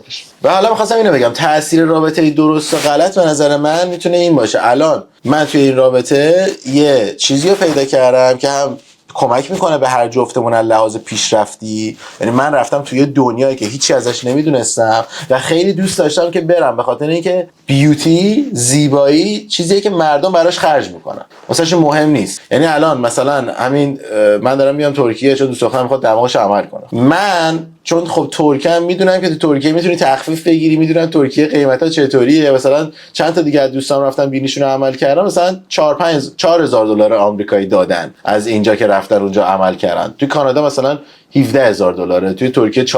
بشه. و حالا می‌خواستم اینو بگم، تاثیر رابطه درست و غلط به نظر من میتونه این باشه. الان من توی این رابطه یه چیزی رو پیدا کردم که هم کمک میکنه به هر جفتمون از لحاظ پیشرفتی. یعنی من رفتم توی دنیایی که هیچی ازش نمیدونستم و خیلی دوست داشتم که برم، به خاطر اینکه بیوتی، زیبایی چیزیه که مردم براش خرج میکنن، واسهشون مهم نیست. یعنی الان مثلا همین من دارم میام ترکیه چون دوست دخترم میخواد دماغش عمل کنه. من چون خب ترکم میدونم که تو ترکیه میتونی تخفیف بگیری، میدونم ترکیه قیمتا چطوریه. مثلا چند تا دیگه از دوستام رفتن بینیشون عمل کردن، مثلا $4,000 آمریکایی دادن از اینجا که رفتن اونجا عمل کردن. توی کانادا مثلا $17,000، توی ترکیه $4,000.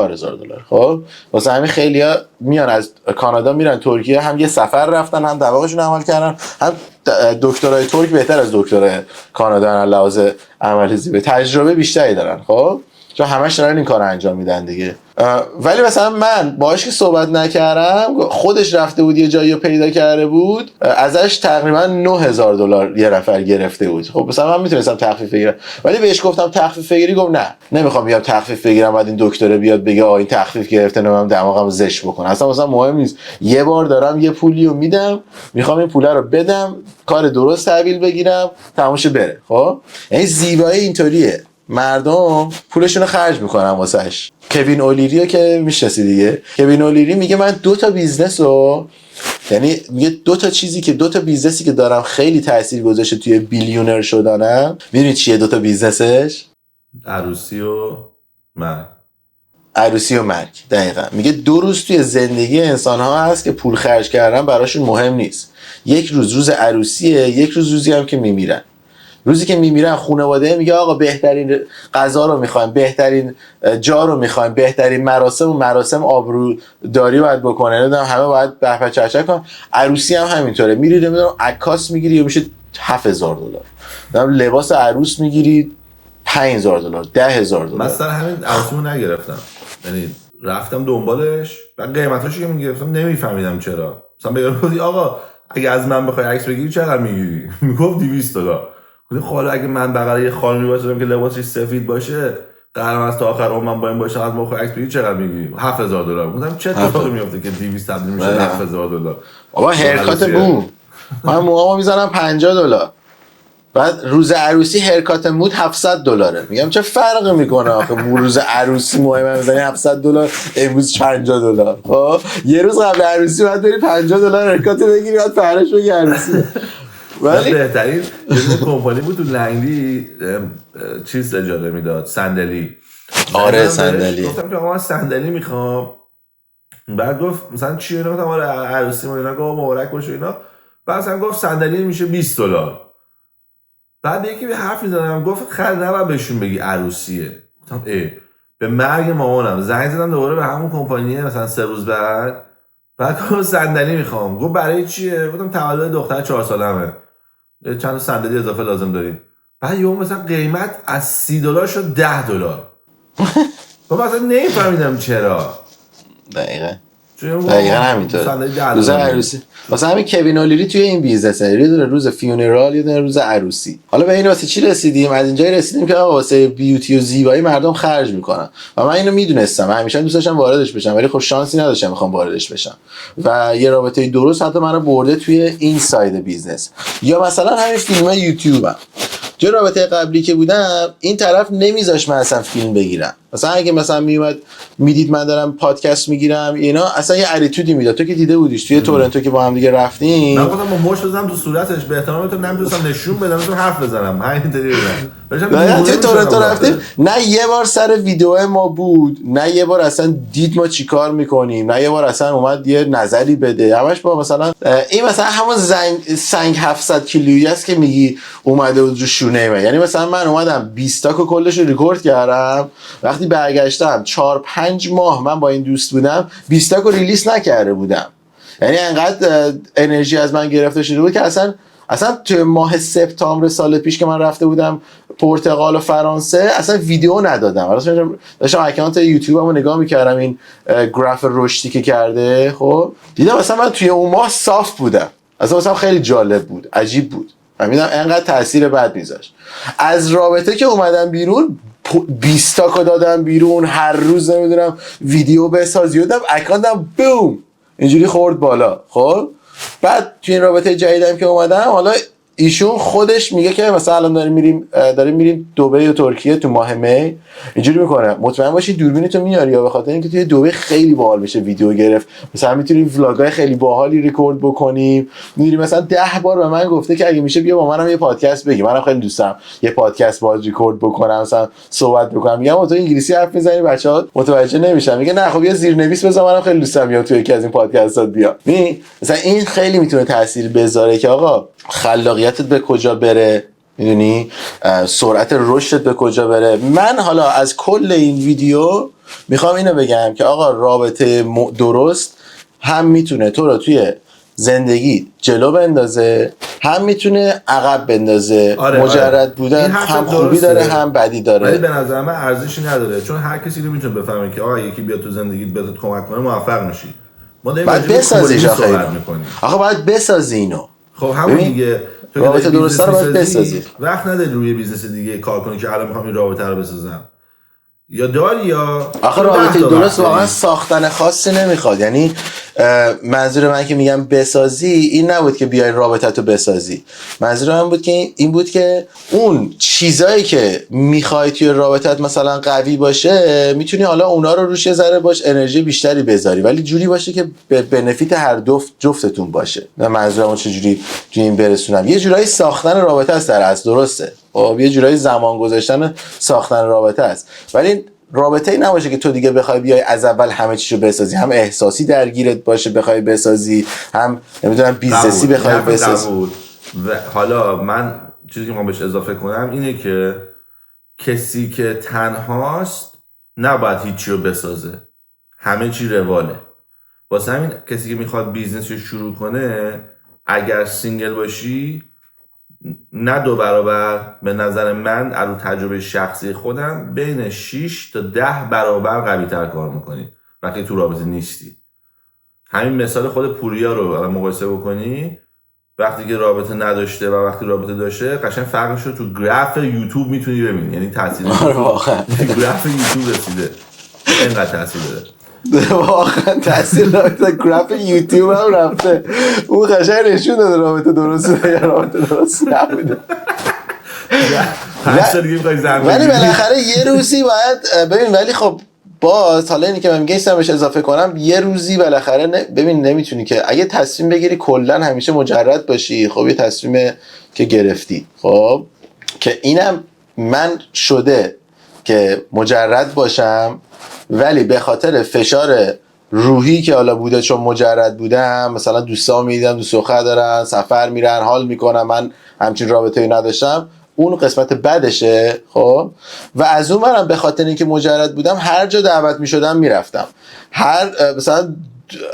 خب واسه همین خیلیا میان از کانادا میرن ترکیه، هم یه سفر رفتن، هم دماغشون عمل کردن، هم دکترای ترک بهتر از دکترای کانادا لحاظ عمل زیبایی، تجربه بیشتری دارن. خب چون همش دارن این کار انجام میدن دیگه. ولی مثلا من باهاش که صحبت نکردم، خودش رفته بود یه جایی رو پیدا کرده بود، ازش تقریبا $9,000 یه نفر گرفته بود. خب مثلا من میتونستم تخفیف بگیرم، ولی بهش گفتم تخفیف بگیری، گفت نه نمیخوام بیام تخفیف بگیرم بعد این دکتره بیاد بگه این تخفیف گرفته نمیدونم دماغم زش بکنه. اصلا مثلا مهم نیست، یه بار دارم یه پولی رو میدم، میخوام این پوله رو بدم، کار درست تحویل بگیرم، تموش بره. خب یعنی زیبایی اینطوریه، مردم پولشون رو خرج میکنن واسش. کوین اولیریو که میشناسی دیگه، کوین اولیری میگه من 2 تا بیزنس رو، یعنی میگه 2 تا چیزی که 2 تا بیزنسی که دارم خیلی تاثیر گذاشته توی بیلیونر شدنم. میدونی چیه 2 تا بیزنسش؟ عروسی و مرگ. عروسی و مرگ، دقیقاً. میگه 2 روز توی زندگی انسان ها هست که پول خرج کردن براشون مهم نیست. یک روز عروسیه، یک روزی هم که میمیرن. روزی که میمیرن خانواده میگه آقا بهترین غذا رو میخوایم، بهترین جا رو میخوایم، بهترین مراسم آبروداری باید بکنه، نمیدونم همه باید بهپا چهچه کنن. عروسی هم همینطوره، میری نمیدونم عکاس میگیری میشه $7,000، لباس عروس میگیری $5,000، $10,000. من سر همین عروسیمو نگرفتم، یعنی رفتم دنبالش و قیمتاشو که میگرفتم نمیفهمیدم چرا. مثلا بگم آقا اگه از من بخوای عکس بگیری چقدر میگیری؟ میگفت $200. خب حالا اگه من بغل یه خانمی باشم که لباسش سفید باشه، قرار است تا آخر عمرم با این باشه، از موقع عکس بگیری چقدر میگیری؟ $7,000. گفتم چه اتفاقی میفته که 200 تبدیل میشه $7,000؟ بابا هرکات مو، من موهامو میزنم $50، بعد روز عروسی هرکات مود $700. میگم چه فرقی میکنه آخه روز عروسی موهای من میزنی $700، امروز $50. خب یه روز قبل عروسی باید بری $50 هرکات بگیری، بعد فرش بگی عروسی. ولی بهترین یه کمپانی بود تو لنگلی چیز اجاره میداد، صندلی. آره صندلی. گفتم که آقا من صندلی میخوام. بعد گفت مثلا چی اینا؟ گفتم آره عروسی ما اینا، گفت مبارک باشه اینا. بعد مثلا گفت صندلی میشه $20. بعد یکی به حرف میزنم گفت خرید نباید بهشون بگی عروسیه. گفتم به مرگ مامانم زنگ زدم دوباره به همون کمپانیه مثلا 3 روز بعد گفت صندلی میخوام. گفت برای چیه؟ گفتم تولد دختر 4 سالمه. چند صندلی اضافه لازم داریم. بعد یهو مثلا قیمت از $30 شد $10. خب مثلا نمیفهمیدم چرا. دقیقا همینطوره. روز عروسی واسه همین کوین اولیری توی این بیزنسه، یه دونه روز فیونرال، یه دونه روز عروسی. حالا به این واسه چی رسیدیم؟ از اینجایی رسیدیم که واسه بیوتی و زیبایی مردم خرج میکنن و من اینو میدونستم، همیشه دوست داشتم واردش بشم ولی خب شانسی نداشتم بخوام واردش بشم و یه رابطه درست حتی منو برده توی این ساید بیزنس. یا مثلا همین فیلم یوتیوبم، توی رابطه قبلی که بودم این طرف نمیذاش من اصلا فیلم بگیرم. مثلا اگه مثلا میومد میدید من دارم پادکست میگیرم اینا، اصلا یه اتیتودی میداد. تو که دیده بودیش توی تورنتو که با هم دیگه رفتیم، من گفتم با مش بزنم تو صورتش، به احتمال تو نمیتونستم نشون بدم، تو حرف بزنم همینطوری بودم. نه توی تورنتو رفتیم، نه یه بار سر ویدیو ما بود، نه یه بار اصلا دید ما چیکار میکنیم، نه یه بار اصلا اومد یه نظری بده. همش با مثلا این مثلا همون سنگ 700 کیلویی است که میگی اومده بود رو شونه من. یعنی مثلا من اومدم 20 تا کلش رو ریکورد کردم، وقتی برگشتم 4-5 ماه من با این دوست بودم 20 تا رو ریلیز نکرده بودم. یعنی انقدر انرژی از من گرفته شده بود که اصلا تو ماه سپتامبر سال پیش که من رفته بودم پرتغال و فرانسه اصلا ویدیو ندادم. داشتم اکانت یوتیوبمو نگاه میکردم، این گراف رشدی که کرده، خب دیدم مثلا من توی اون ماه صاف بودم. اصلا خیلی جالب بود، عجیب بود. من میدم انقدر تاثیر بد میذاشت. از رابطه که اومدم بیرون 20 تا کو دادم بیرون، هر روز نمیدونم ویدیو بساز، یادم اکانتم بوم اینجوری خورد بالا. خب بعد توی این رابطه جدیدم که اومدم، حالا ایشون خودش میگه که مثلا الان داریم میریم دبی و ترکیه تو ماه می، اینجوری میکنه مطمئن باشی دوربینتو میاری، یا به خاطر اینکه توی دبی خیلی باحال میشه ویدیو گرفت، مثلا میتونیم ولاگای خیلی باحالی ریکورد بکنیم. میدونی مثلا 10 بار به من گفته که اگه میشه بیا با منم یه پادکست بگی، منم خیلی دوست دارم یه پادکست باهات ریکورد بکنم، مثلا صحبت بکنم. میگم تو انگلیسی حرف میزنی بچه‌ها متوجه نمیشن. میگه نه خب یه زیرنویس بذار، منم خیلی دوست دارم تو یکی از این پادکستات بیا. مثلا این خیلی میتونه تاثیر بذاره که آقا خلاقیتت به کجا بره، میدونی سرعت رشدت به کجا بره. من حالا از کل این ویدیو میخوام اینو بگم که آقا رابطه درست هم میتونه تو رو توی زندگی جلو بندازه، هم میتونه عقب بندازه. مجرد بودن هم خوبی داره هم بدی داره، ولی به نظر من ارزشی نداره، چون هر کسی رو میتونه بفهمه که آقا یکی بیاد تو زندگیت بهت کمک کنه موفق میشی. ما داریم باید بسازیش آخه باید بسازی اینو. خب همون دیگه رابطه درسته رو باید بسازی. وقت نداری روی بیزنس دیگه کار کنی که الان میخوام این رابطه رو بسازم، یا داری یا آخه رابطه درست واقعا ساختن خاصی نمیخواد. یعنی منظور من که میگم بسازی این نبود که بیای رابطتو بسازی، منظور من بود که این بود که اون چیزایی که میخوای توی رابطت مثلا قوی باشه میتونی حالا اونا رو روش یه ذره باش انرژی بیشتری بذاری، ولی جوری باشه که به بنفیت هر جفتتون باشه. من منظورمو چجوری توی این برسونم، یه جورایی ساختن رابطه است در اصل، درسته، خب یه جورایی زمان گذاشتن ساختن رابطه است، ولی رابطه‌ای نباشه که تو دیگه بخوای بیای از اول همه چیشو بسازی، هم احساسی درگیرت باشه بخوای بسازی، هم نمیدونم بیزنسی بخوای بسازی. و حالا من چیزی که ما بهش اضافه کنم اینه که کسی که تنهاست نباید هیچی رو بسازه، همه چی رواله. واسه همین کسی که میخواد بیزنس رو شروع کنه، اگر سینگل باشی نه 2 برابر، به نظر من از تجربه شخصی خودم بین 6 تا 10 برابر قوی تر کار میکنی وقتی تو رابطه نیستی. همین مثال خود پوریا رو الان مقایسه بکنی، وقتی که رابطه نداشته و وقتی رابطه داشته، قشنگ فرقش رو تو گراف یوتیوب میتونی ببینی. یعنی تاثیر واقعا گراف یوتیوب رسیده، اینقدر تاثیر داره. واقعا تاثیر رابطه گراف یوتیوب هم رفته، اون قشنگ نشون داده رابطه درسته یا رابطه درست نبوده. ولی بالاخره یه روزی باید ببین، ولی خب باز حالا اینی که من میگم بهش اضافه کنم، یه روزی بالاخره ببین نمیتونی که اگه تصمیم بگیری کلا همیشه مجرد باشی، خب یه تصمیم که گرفتی، خب که اینم من شده که مجرد باشم، ولی به خاطر فشار روحی که حالا بوده، چون مجرد بودم مثلا دوستا میدیدم دوست دختر دارن سفر میرن حال میکنم، من همچین رابطه‌ای نداشتم، اون قسمت بدشه. خب و از اون برم به خاطر اینکه مجرد بودم هر جا دعوت میشدم میرفتم، هر مثلا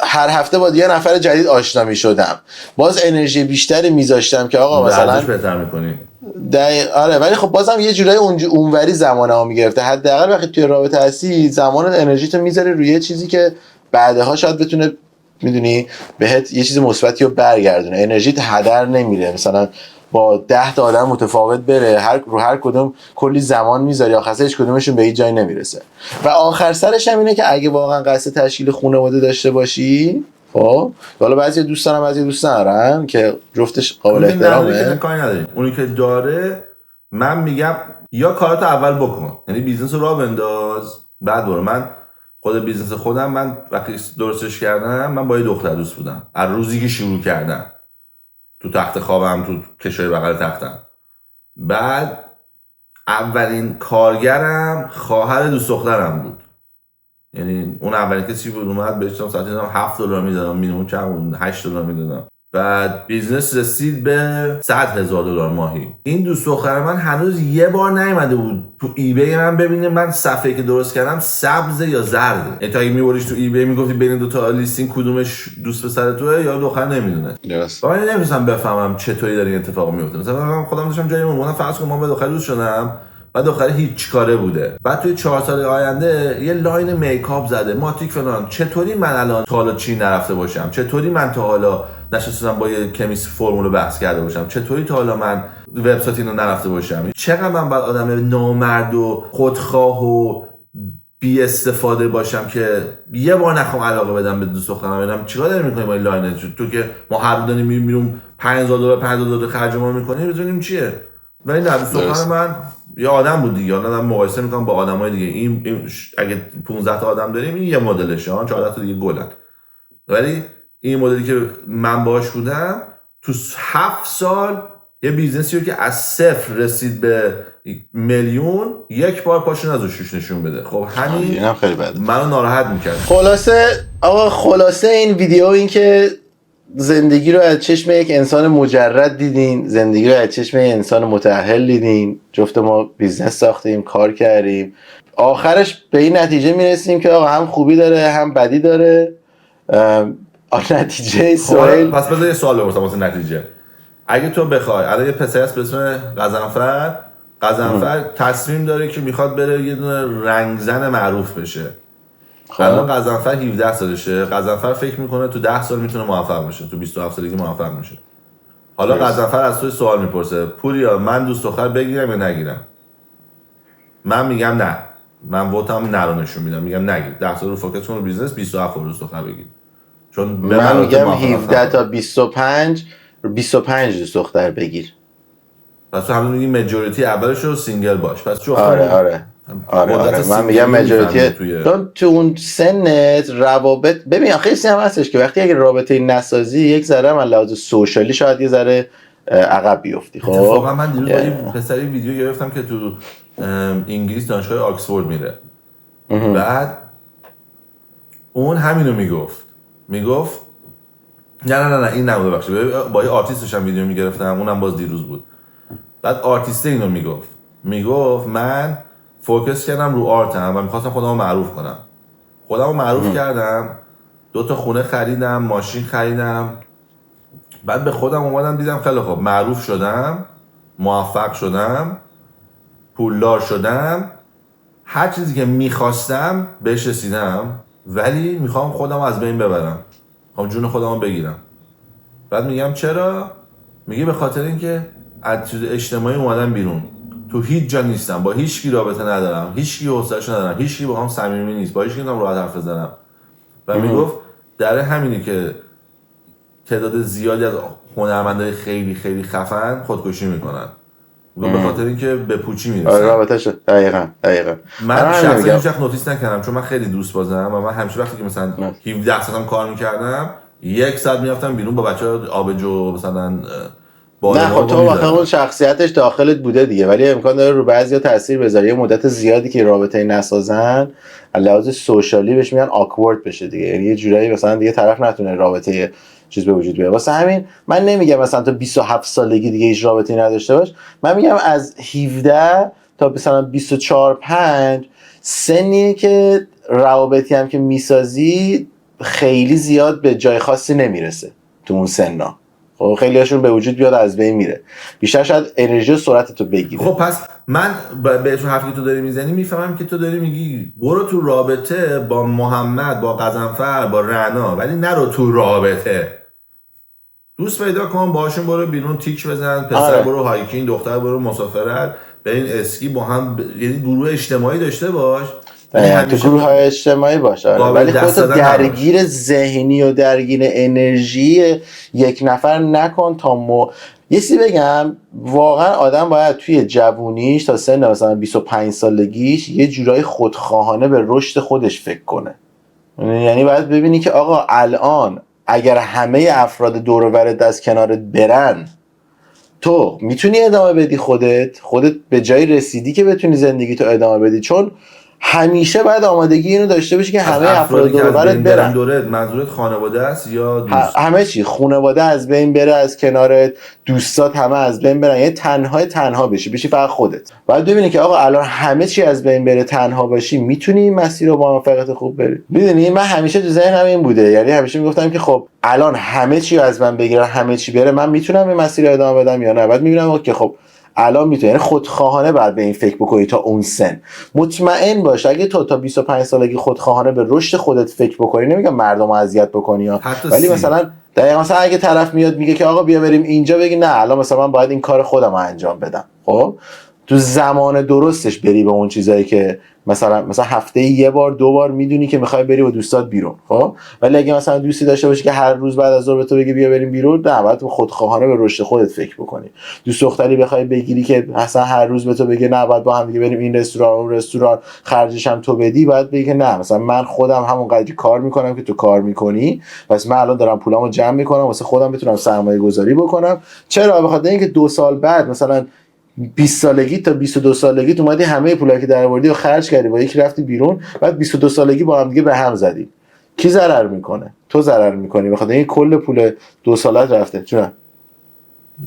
هر هفته با یه نفر جدید آشنا میشدم، باز انرژی بیشتری میذاشتم که آقا مثلا بهتر میکنی. آره، ولی خب بازم یه جورایی اونوری زمانمو میگرفته. حداقل وقتی توی رابطه هستی زمان انرژیتو میذاری روی یه چیزی که بعدها شاید بتونه، میدونی، بهت یه چیز مثبتی رو برگردونه. انرژیت هدر نمیره. مثلا با 10 تا آدم متفاوت بره، هر کدوم کلی زمان میذاری، آخرش هیچ کدومشون به هیچ جایی نمیرسه. و آخر سرش هم اینه که اگه واقعا قصد تشکیل خانواده داشته باشی، خب حالا بعضی دوست دارن بعضی دوست ندارن که جفتش قابل احترامه. کاری نداریم. اونی که داره، من میگم یا کاراتو اول بکن، یعنی بیزنس رو راه بنداز بعد برو. من خود بیزنس خودم، من وقتی درستش کردم، من با یه دختر دوست بودم از روزی که شروع کردم. تو تخت خوابم، تو کشوی بغل تختم. بعد اولین کارگرم خواهر دوست دخترم بود. یعنی اون اولین کسی بود اومد بهش ساعتی $7 میدادم، مینیمم چند $8 میدادم. بعد بیزنس رسید به $100,000 ماهی. این دوست دختر من هنوز یه بار نیومده بود تو ایبی من ببینه من صفحه که درست کردم سبز یا زرده. تا اگه میبریش تو ایبی میگفتی بین دو تا لیستینگ کدومش دوست پسر توئه یا دختر نمیدونه. درست. من نمی‌تونم بفهمم چطوری داره این اتفاق میفته. مثلا من خودم داشتم جای اون فرض کنم من به دختر دوست شدم، بعد دختر هیچ کاره بوده. بعد توی 4 سال آینده یه لاین میکاپ زده، ماتیک فلان. چطوری من الان تا حالا چین نرفته باشم؟ چطوری من تا حالا نشستم با یه کمیست فرمول بحث کرده باشم؟ چطوری تا حالا من وبسایت اینو نرفته باشم؟ چقدر من باید آدم نامرد و خودخواه و بی استفاده باشم که یه بار نخوام علاقه بدم به دوست دخترم؟ ببینم چیکار داری می‌کنی با این لاین؟ تو که ما هر روز میریم $5,000 خرج ما می‌کنیم، ببینیم چیه. ولی نه، دوست دختر من یه آدم بود دیگه. آدم مقایسه میکنم با آدمای دیگه. این اگه 15 تا آدم داریم، این یه مدلشه، 14 تا دیگه گلن. ولی این مدلی که من باهاش بودم تو 7 سال یه بیزنسی رو که از صفر رسید به میلیون، یک بار پاشون از روش نشون بده. خب همین خیلی بده، منو ناراحت میکرد. خلاصه این ویدیو این که زندگی رو از چشم یک انسان مجرد دیدین، زندگی رو از چشم یک انسان متأهل دیدین. جفت ما بیزنس ساختیم، کار کردیم، آخرش به این نتیجه میرسیم که آقا هم خوبی داره هم بدی داره. نتیجه سوال. پس بذار یه سوال بپرسم واسه نتیجه. اگه تو بخوای، الان یه پسر هست به اسم قزنفر تصمیم داره که میخواد بره یه دونه رنگزن معروف بشه. الان قزنفر 17 سالشه. قزنفر فکر میکنه تو 10 سال میتونه موفق بشه، تو 27 سالگی موفق میشه. حالا قزنفر از توی سوال میپرسه، پوریا من دوست دختر بگیرم یا نگیرم؟ من میگم نه. من ووتم نه رو نشون میدم، میگم نگیر. 10 سال رو فوکس کن رو بیزنس، 27 دوست دختر بگیر. چون من میگم 17 تا 25 دوست دختر بگیر. پس تو همون میگی مجوریتی اولش رو سینگل باش. پس چون آره. من میگم مجوریتی تو اون سنت روابط. ببین آخه چیزی هم هستش که وقتی اگه رابطه نسازی یک ذره من لحاظ سوشالی شاید یه ذره عقب بیفتی. خب واقعا من دیروز با این پسری ویدیو گرفتم که تو انگلیس دانشگاه آکسفورد میره. بعد اون همینو میگفت نه این نبوده، بخشید با یه آرتیستش هم ویدیو میگرفتم، اونم باز دیروز بود. بعد آرتیست اینو میگفت من فوکس کردم رو آرتم و میخواستم خودمو معروف کنم. خودمو معروف کردم، 2 تا خونه خریدم، ماشین خریدم. بعد به خودم اومدم دیدم خیلی خوب، معروف شدم، موفق شدم، پولدار شدم، هر چیزی که میخواستم بهش رسیدم، ولی میخوام خودمو از بین ببرم، میخوام جون خودمو بگیرم. بعد میگم چرا؟ میگه به خاطر اینکه از اجتماعی اومدم بیرون، تو هیچ جا نیستم، با هیچ کی رابطه ندارم، هیچ کی حوصله‌اش ندارم، هیچ کی با هم صمیمی نیست، با هیچ کی نمیتونم راحت حرف بزنم. و میگفت در همینه که تعداد زیادی از هنرمندای خیلی خیلی خفن خودکشی میکنن. به خاطر اینکه به پوچی میرسن. آره رابطه‌ش دقیقاً. من شخصا هیچ وقت نوتیس نکردم چون من خیلی دوست بازم و من همیشه وقتی که مثلا 17 سالم کار میکردم 1 ساعت میرفتم بیرون با بچه‌ها آبجو مثلا. نه خب تو واقعا اون شخصیتش داخلت بوده دیگه، ولی امکان داره رو بعضیا تاثیر بذاره. یه مدت زیادی که رابطه نسازن علاوه سوشالی بهش میگن آکورد بشه دیگه، یعنی یه جورایی مثلا دیگه طرف نتونه رابطه چیز به وجود بیاره. واسه همین من نمیگم مثلا تا 27 سالگی دیگه هیچ رابطه‌ای نداشته باش. من میگم از 17 تا مثلا 24 5 سنیه که روابطی هم که میسازی خیلی زیاد به جای خاصی نمیرسه تو اون سنا. خب خیلی هاشون به وجود بیاد از بین میره، بیشتر شاید انرژی و سرعت تو بگیره. خب پس من به تو حرفی که تو داری میزنی میفهمم که تو داری میگی برو تو رابطه با محمد، با قزنفر، با رعنا، ولی نرو تو رابطه. دوست پیدا کن، باشون برو بیرون تیک بزن، پسر برو هایکینگ، دختر برو مسافرت، برین اسکی با هم، یعنی گروه اجتماعی داشته باش. تو گروه های اجتماعی باشه، ولی خودتو درگیر ذهنی و درگیر انرژی یک نفر نکن تا یه چیزی بگم، واقعا آدم باید توی جوونیش تا سن مثلا 25 سالگیش یه جورایی خودخواهانه به رشد خودش فکر کنه. یعنی باید ببینی که آقا الان اگر همه افراد دور و برت از کنارت برن، تو میتونی ادامه بدی، خودت به جایی رسیدی که بتونی زندگی تو ادامه بدی. چون همیشه باید آمادگی اینو داشته باشی که همه افراد دور و برت برن. منظورت خانواده است یا دوست؟ همه چی، خانواده از بین بره از کنارت، دوستات همه از بین برن، یعنی تنها بشی فقط خودت. باید ببینی که آقا الان همه چی از بین بره، تنها باشی، میتونی این مسیر رو با موفقیت خوب بری. میدونی من همیشه تو ذهنم این بوده، یعنی همیشه میگفتم که خب الان همه چی از من بگیرن، همه چی بره، من میتونم این مسیر رو ادامه بدم یا نه؟ بعد میبینم که خب الان میتونی، یعنی خودخواهانه بعد به این فکر بکنی تا اون سن. مطمئن باش اگه تو تا 25 سالگی خودخواهانه به رشد خودت فکر بکنی، نمیگم مردم اذیت بکنی ها، ولی مثلا دقیقاً مثلا اگه طرف میاد میگه که آقا بیا بریم اینجا، بگی نه الان مثلا من باید این کار خودم رو انجام بدم. خب تو زمان درستش بری به اون چیزایی که مثلا هفته یه بار دو بار میدونی که میخوای بری با دوستات بیرون. خب ولی اگه مثلا دوستی داشته باشی که هر روز بعد از ظهر به تو بگه بیا بریم بیرون، نه، باید خودخواهانه به رشد خودت فکر بکنی. دوست دختری بخوای بگیری که اصلا هر روز به تو بگه نه باید با هم دیگه بریم این رستوران اون رستوران، خرجش هم تو بدی، باید بگی نه مثلا من خودم همون قدری کار میکنم که تو کار میکنی، پس من الان دارم پولامو جمع میکنم واسه خودم بتونم سرمایه گذاری بکنم. چرا؟ به خاطر اینکه 2 سال بعد مثلا 20 سالگی تا 22 سالگی تو اومدی همه پولایی که درآوردی رو خرج کردی، با یکی رفتی بیرون، بعد 22 سالگی با هم دیگه به هم زدی. کی ضرر میکنه؟ تو ضرر میکنی، بخاطر این کل پول 2 سالت رفته. چرا؟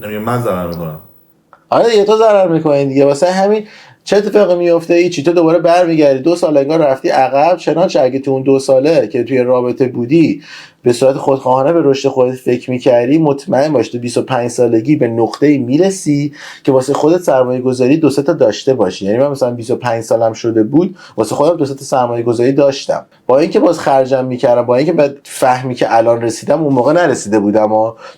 نمیگم من ضرر میکنم. آره دیگه تو ضرر میکنی دیگه. واسه همین چه اتفاقی میفته؟ هیچی، تو دوباره برمیگردی 2 سال انگار رفتی عقب. چنانچه اگه تو اون 2 ساله که توی رابطه بودی به صورت خودخواهانه به رشد خودت فکر میکردی، مطمئن باش تو 25 سالگی به نقطه‌ای میرسی که واسه خودت سرمایه گذاری 2 تا داشته باشی. یعنی من مثلا 25 سالم شده بود، واسه خودم 2 تا سرمایه گذاری داشتم، با اینکه باز خرجم میکردم، با اینکه بعد فهمی که الان رسیدم اون موقع نرسیده بودم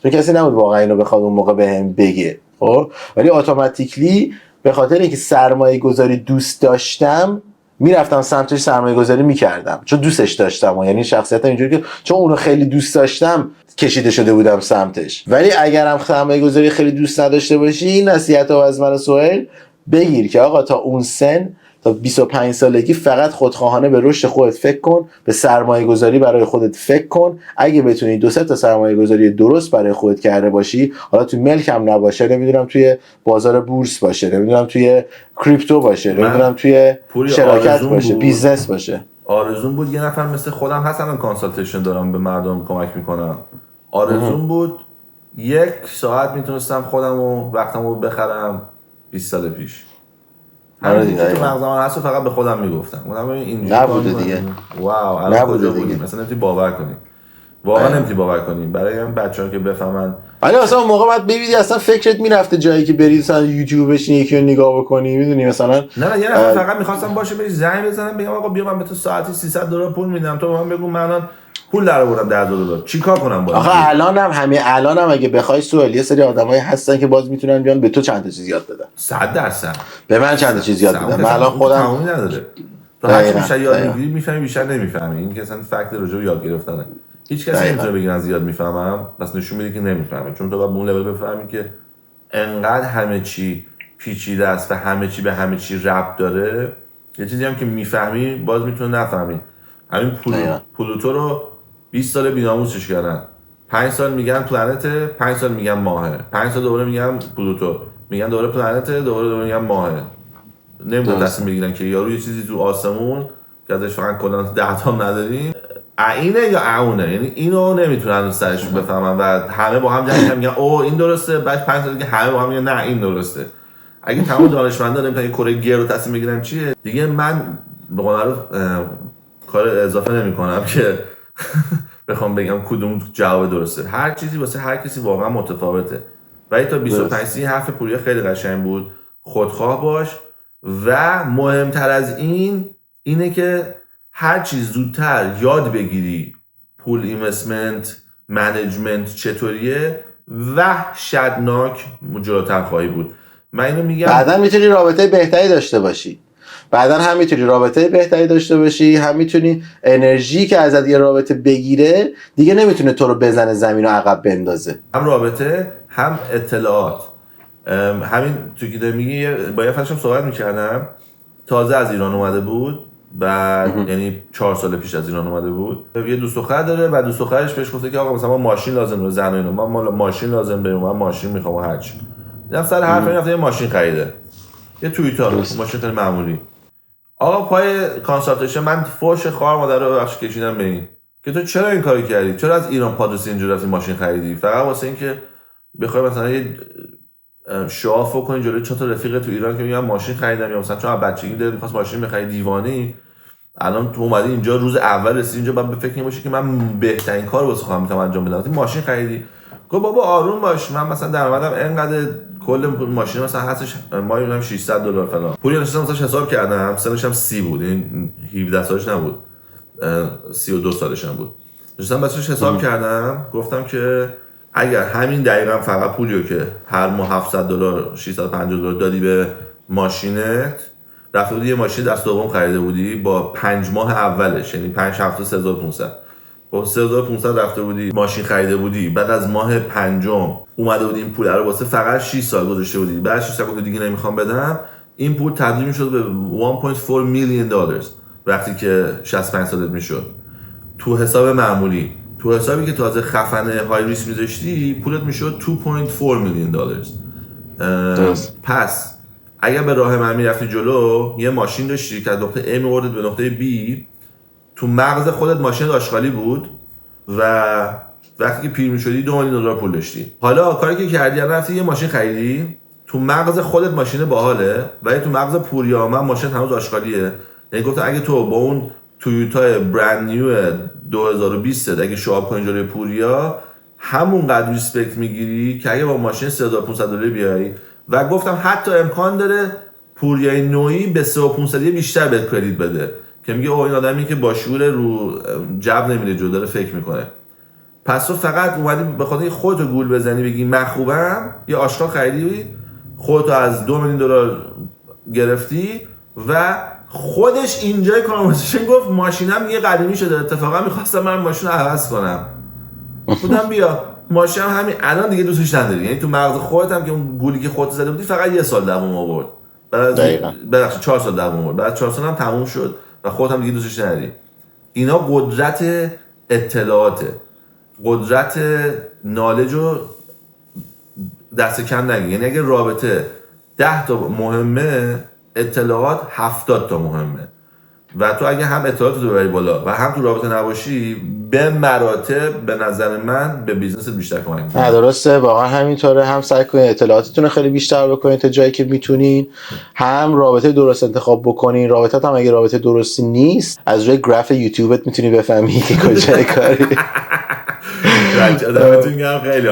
چون کسی نبود واقعا اینو بخواد اون موقع بهم بگه. خب ولی اتوماتیکلی به خاطر اینکه سرمایه گذاری دوست داشتم میرفتم سمتش سرمایه گذاری میکردم، چون دوستش داشتم یعنی شخصیتم اینجوری که چون اونو خیلی دوست داشتم کشیده شده بودم سمتش. ولی اگرم سرمایه گذاری خیلی دوست نداشته باشی، این نصیحتو از من سهیل بگیر که آقا تا اون سن، تا 25 سالگی فقط خودخواهانه به رشد خودت فکر کن، به سرمایه گذاری برای خودت فکر کن. اگه بتونی 2 تا سرمایه گذاری درست برای خودت کرده باشی، حالا تو ملک هم نباشه، نمیدونم توی بازار بورس باشه، نمیدونم توی کریپتو باشه، نمیدونم توی شراکت باشه، بیزنس باشه. آرزون بود یه نفر مثل خودم هست، الان کانسالتیشن دارم به مردم کمک میکنم. آرزون بود 1 ساعت میتونستم خودم و وقتمو بخرم 20 سال پیش. همین دیگه تو مغزم هست و فقط به خودم میگفتم اونم اینجوری نبوده دیگه. واو الان کجا بودیم؟ مثلا نمیتونی باور کنی، واقعا نمیتونی باور کنی. برای این بچه‌ها که بفهمن، ولی اصلا اون موقع بعد ببینی اصلا فکرت میرفته جایی که بری مثلا یوتیوب بشینی یکی رو نگاه بکنی، میدونی مثلا نه یه نفر فقط می‌خواستم باشه بهش زنگ بزنم بگم آقا بیا من به تو ساعتی $300 پول میدم، تو به من بگو من الان پول درآوردم $10,000 چیکار کنم باشه. آخه الانم اگه بخوای سوال یه سری آدمایی هستن که باز میتونن بیان به تو چند تا چیز یاد بدن. 100%. به من چند تا چیز یاد بدن. من الان خودم تمومی نداره. تو هر بیشتر یاد میگیری میفهمی بیشتر نمیفهمی. این که اصلا فکت راجع به یاد گرفتنه. هیچ کسی نمیتونه بگه از یاد میفهمم، بس نشون میده که نمیفهمه، چون تو باید به اون لول بفهمی که انقدر همه چی پیچیده است و همه چی به همه چی ربط داره. یه چیزی هم که میفهمی باز میتونه نفهمی. همین پلوتو رو 20 سال بی‌ناموسش کردن. 5 سال میگن پلنت، 5 سال میگن ماهه، 5 سال دوباره میگن پلوتو، میگن دوباره پلنت، دوباره میگن ماهه. نمیدونم تصمیم بگیرن که یارو یه چیزی تو آسمون که ازش فقط کلا 10 تا نداریم اینه یا اونه، یعنی اینو نمیتونن سرشون بفهمن و همه با هم جنگ میگن او این درسته، بعد 5 سال دیگه همه با هم میگن نه این درسته. اگه تمام دانشمندا نمیتونن کره گیر رو تصمیم بگیرن چیه، دیگه من به قول معروف کار اضافه نمیکنم که بخوام بگم کدوم جواب درسته. هر چیزی واسه هر کسی واقعا متفاوته. ولی تا 25 30 حرف پوریا خیلی قشنگ بود. خودخواه باش و مهمتر از اینه که هر چیز زودتر یاد بگیری پول اینوستمنت منیجمنت چطوریه وحشتناک جلوتر خواهی بود. من اینو میگم بعدن میتونی رابطه بهتری داشته باشی، بعدن هم میتونی رابطه بهتری داشته باشی، هم میتونی انرژی که ازت یه رابطه بگیره دیگه نمیتونه تو رو بزنه زمین و عقب بندازه. هم رابطه هم اطلاعات. همین تو که میگی با یه فرشم صحبت میکردم، تازه از ایران اومده بود، بعد یعنی 4 سال پیش از ایران اومده بود. یه دوست دختر داره و دوست دخترش بهش گفته که آقا مثلا ما ماشین لازم داره، زن و اینا ما ماشین لازم داریم، من ماشین میخوام و هر چی. دیدم سر حرف این رفته یه ماشین خریده، یه تویوتا ماشین خیلی معمولی. آقا پای کانسالتیشن من فوش خوار مادر رو بخش کشیدم به این که تو چرا این کارو کردی، چرا از ایران پادرسی اینجوری رفتی ماشین خریدی، فقط واسه اینکه بخوای مثلا یه شعاف کنی جلوی 4 تا رفیق تو ایران که میگن ماشین خریدم، یا مثلا چون بچگی دلت می‌خواست ماشین بخری دیوانه‌ای، الان تو اومدی اینجا روز اول رسیدی اینجا بعد به فکر این باشی که من بهترین کار واسه خودم میتونم انجام بدم. ماشین خریدی، گفت بابا آروم باش، من مثلا درآمدم اینقدر، کل ماشین مثلا هستش ماهی میدونم $600 فلان. پولی نشستم مثلا حساب کردم، سنش هم 30 بود، این 17 سالش نبود، 32 سالش هم بود. نشستم بچه‌ش حساب کردم، گفتم که اگر همین دقیقاً فقط پولیو که هر ماه $700 $650 دادی به ماشینت، رفته بودی یه ماشین دست دوم خریده بودی با 5 ماه اولش، یعنی 5 هفته 3500 با 3500 رفته بودی ماشین خریده بودی، بعد از ماه پنجم اومده بودی این پول رو واسه فقط 6 سال گذاشته بودی، بعد 6 سال گفتی دیگه نمیخوام بدم، این پول تبدیل میشد به $1.4 میلیون وقتی که 65 سالت میشد. تو حساب معمولی، تو حسابی که تازه خفنه های ریسک میذاشتی پولت میشد $2.4 میلیون. پس اگر به راه من میرفتی جلو، یه ماشین داشتی که از نقطه A میوردت به نقطه B، تو مغز خودت ماشین آشغالی بود و وقتی که پیر میشدی $2 میلیون پول داشتی. حالا کاری که کردی رفتی یه ماشین خریدی، تو مغز خودت ماشین باحاله ولی تو مغز پوریا من ماشین هنوز آشغالیه. یعنی گفتم اگه تو با اون تویوتا برند نیو 2020 اگه شواب کنی جلوی پوریا، همون قدر ریسپکت میگیری که اگه با ماشین $3500 بیایی. و گفتم حتی امکان داره پوریای نوعی به 3500 بیشتر بهت کردیت بده، که میگه اوه این آدمی که با شعور رو جو نمیره جو داره فکر میکنه. پس تو فقط اومدی به خاطر خودتو گول بزنی بگی من خوبم، یه آشغال خریدی، خودتو از $2 میلیون گرفتی و خودش اینجای کانورسیشن گفت ماشینم یه قدیمی شده، اتفاقا میخواستم من ماشین رو عوض کنم. بودم بیا ماشینم همین الان دیگه دوستش نداری. یعنی تو مغز خودت هم که اون گولی که خودت زده بودی فقط 1 سال دوام آورد، بعد 4 سال دوام آورد، بعد 4 سال هم تموم شد و خودت هم دیگه دوستش نداری. اینا قدرت اطلاعاته، قدرت نالج رو دست کم نگیر. یعنی اگه رابطه 10 تا مهمه، اطلاعات 70 تا مهمه و تو اگه هم اطلاعات رو ببری بالا و هم تو رابطه نباشی، به مراتب به نظر من به بیزنست بیشتر کمک می‌کنه. درسته، واقعا همینطوره. هم سعی کنید اطلاعاتتون رو خیلی بیشتر بکنید تا جایی که میتونین، هم رابطه درست انتخاب بکنین. رابطه هم اگه رابطه درستی نیست، از روی گراف یوتیوبت میتونی بفهمی که کجای کاری.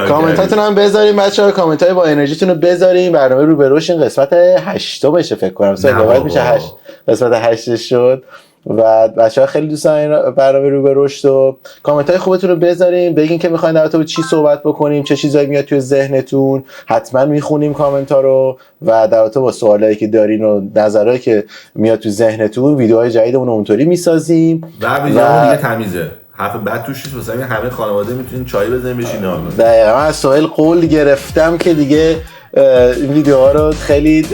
کامنتاتون هم بذارین بچه‌ها، کامنتای با انرژیتون رو بذارین. برنامه رو به رشد قسمت 8 بشه فکر کنم، بعد میشه 8 قسمت 8 شد و بچه‌ها خیلی دوست دارن برنامه رو به رشد. و کامنتای خوبتون رو بذارین، بگین که می‌خواید در رابطه چی صحبت بکنیم، چه چیزایی میاد توی ذهنتون، حتما میخونیم کامنتا رو و در رابطه با سوالایی که دارین و نظرایی که میاد توی ذهنتون ویدیوهای جدیدمون رو اونطوری میسازیم و ویدیومون دیگه تمیزه، حرف بد توش نیست، مثلا همه خانواده میتونین چای بزنین بشین نهار کنین. دقیقاً من از سهیل قول گرفتم که دیگه این ویدیوها رو خیلی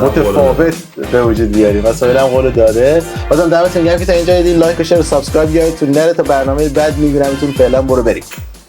متفاوت به وجود بیاریم و سهیل هم قول داده. بازم دمتون گرم که تا اینجا دیدین. لایک و شیر و سابسکرایب یادتون نره تا برنامه بعد میبینمتون. فعلا برو بریم.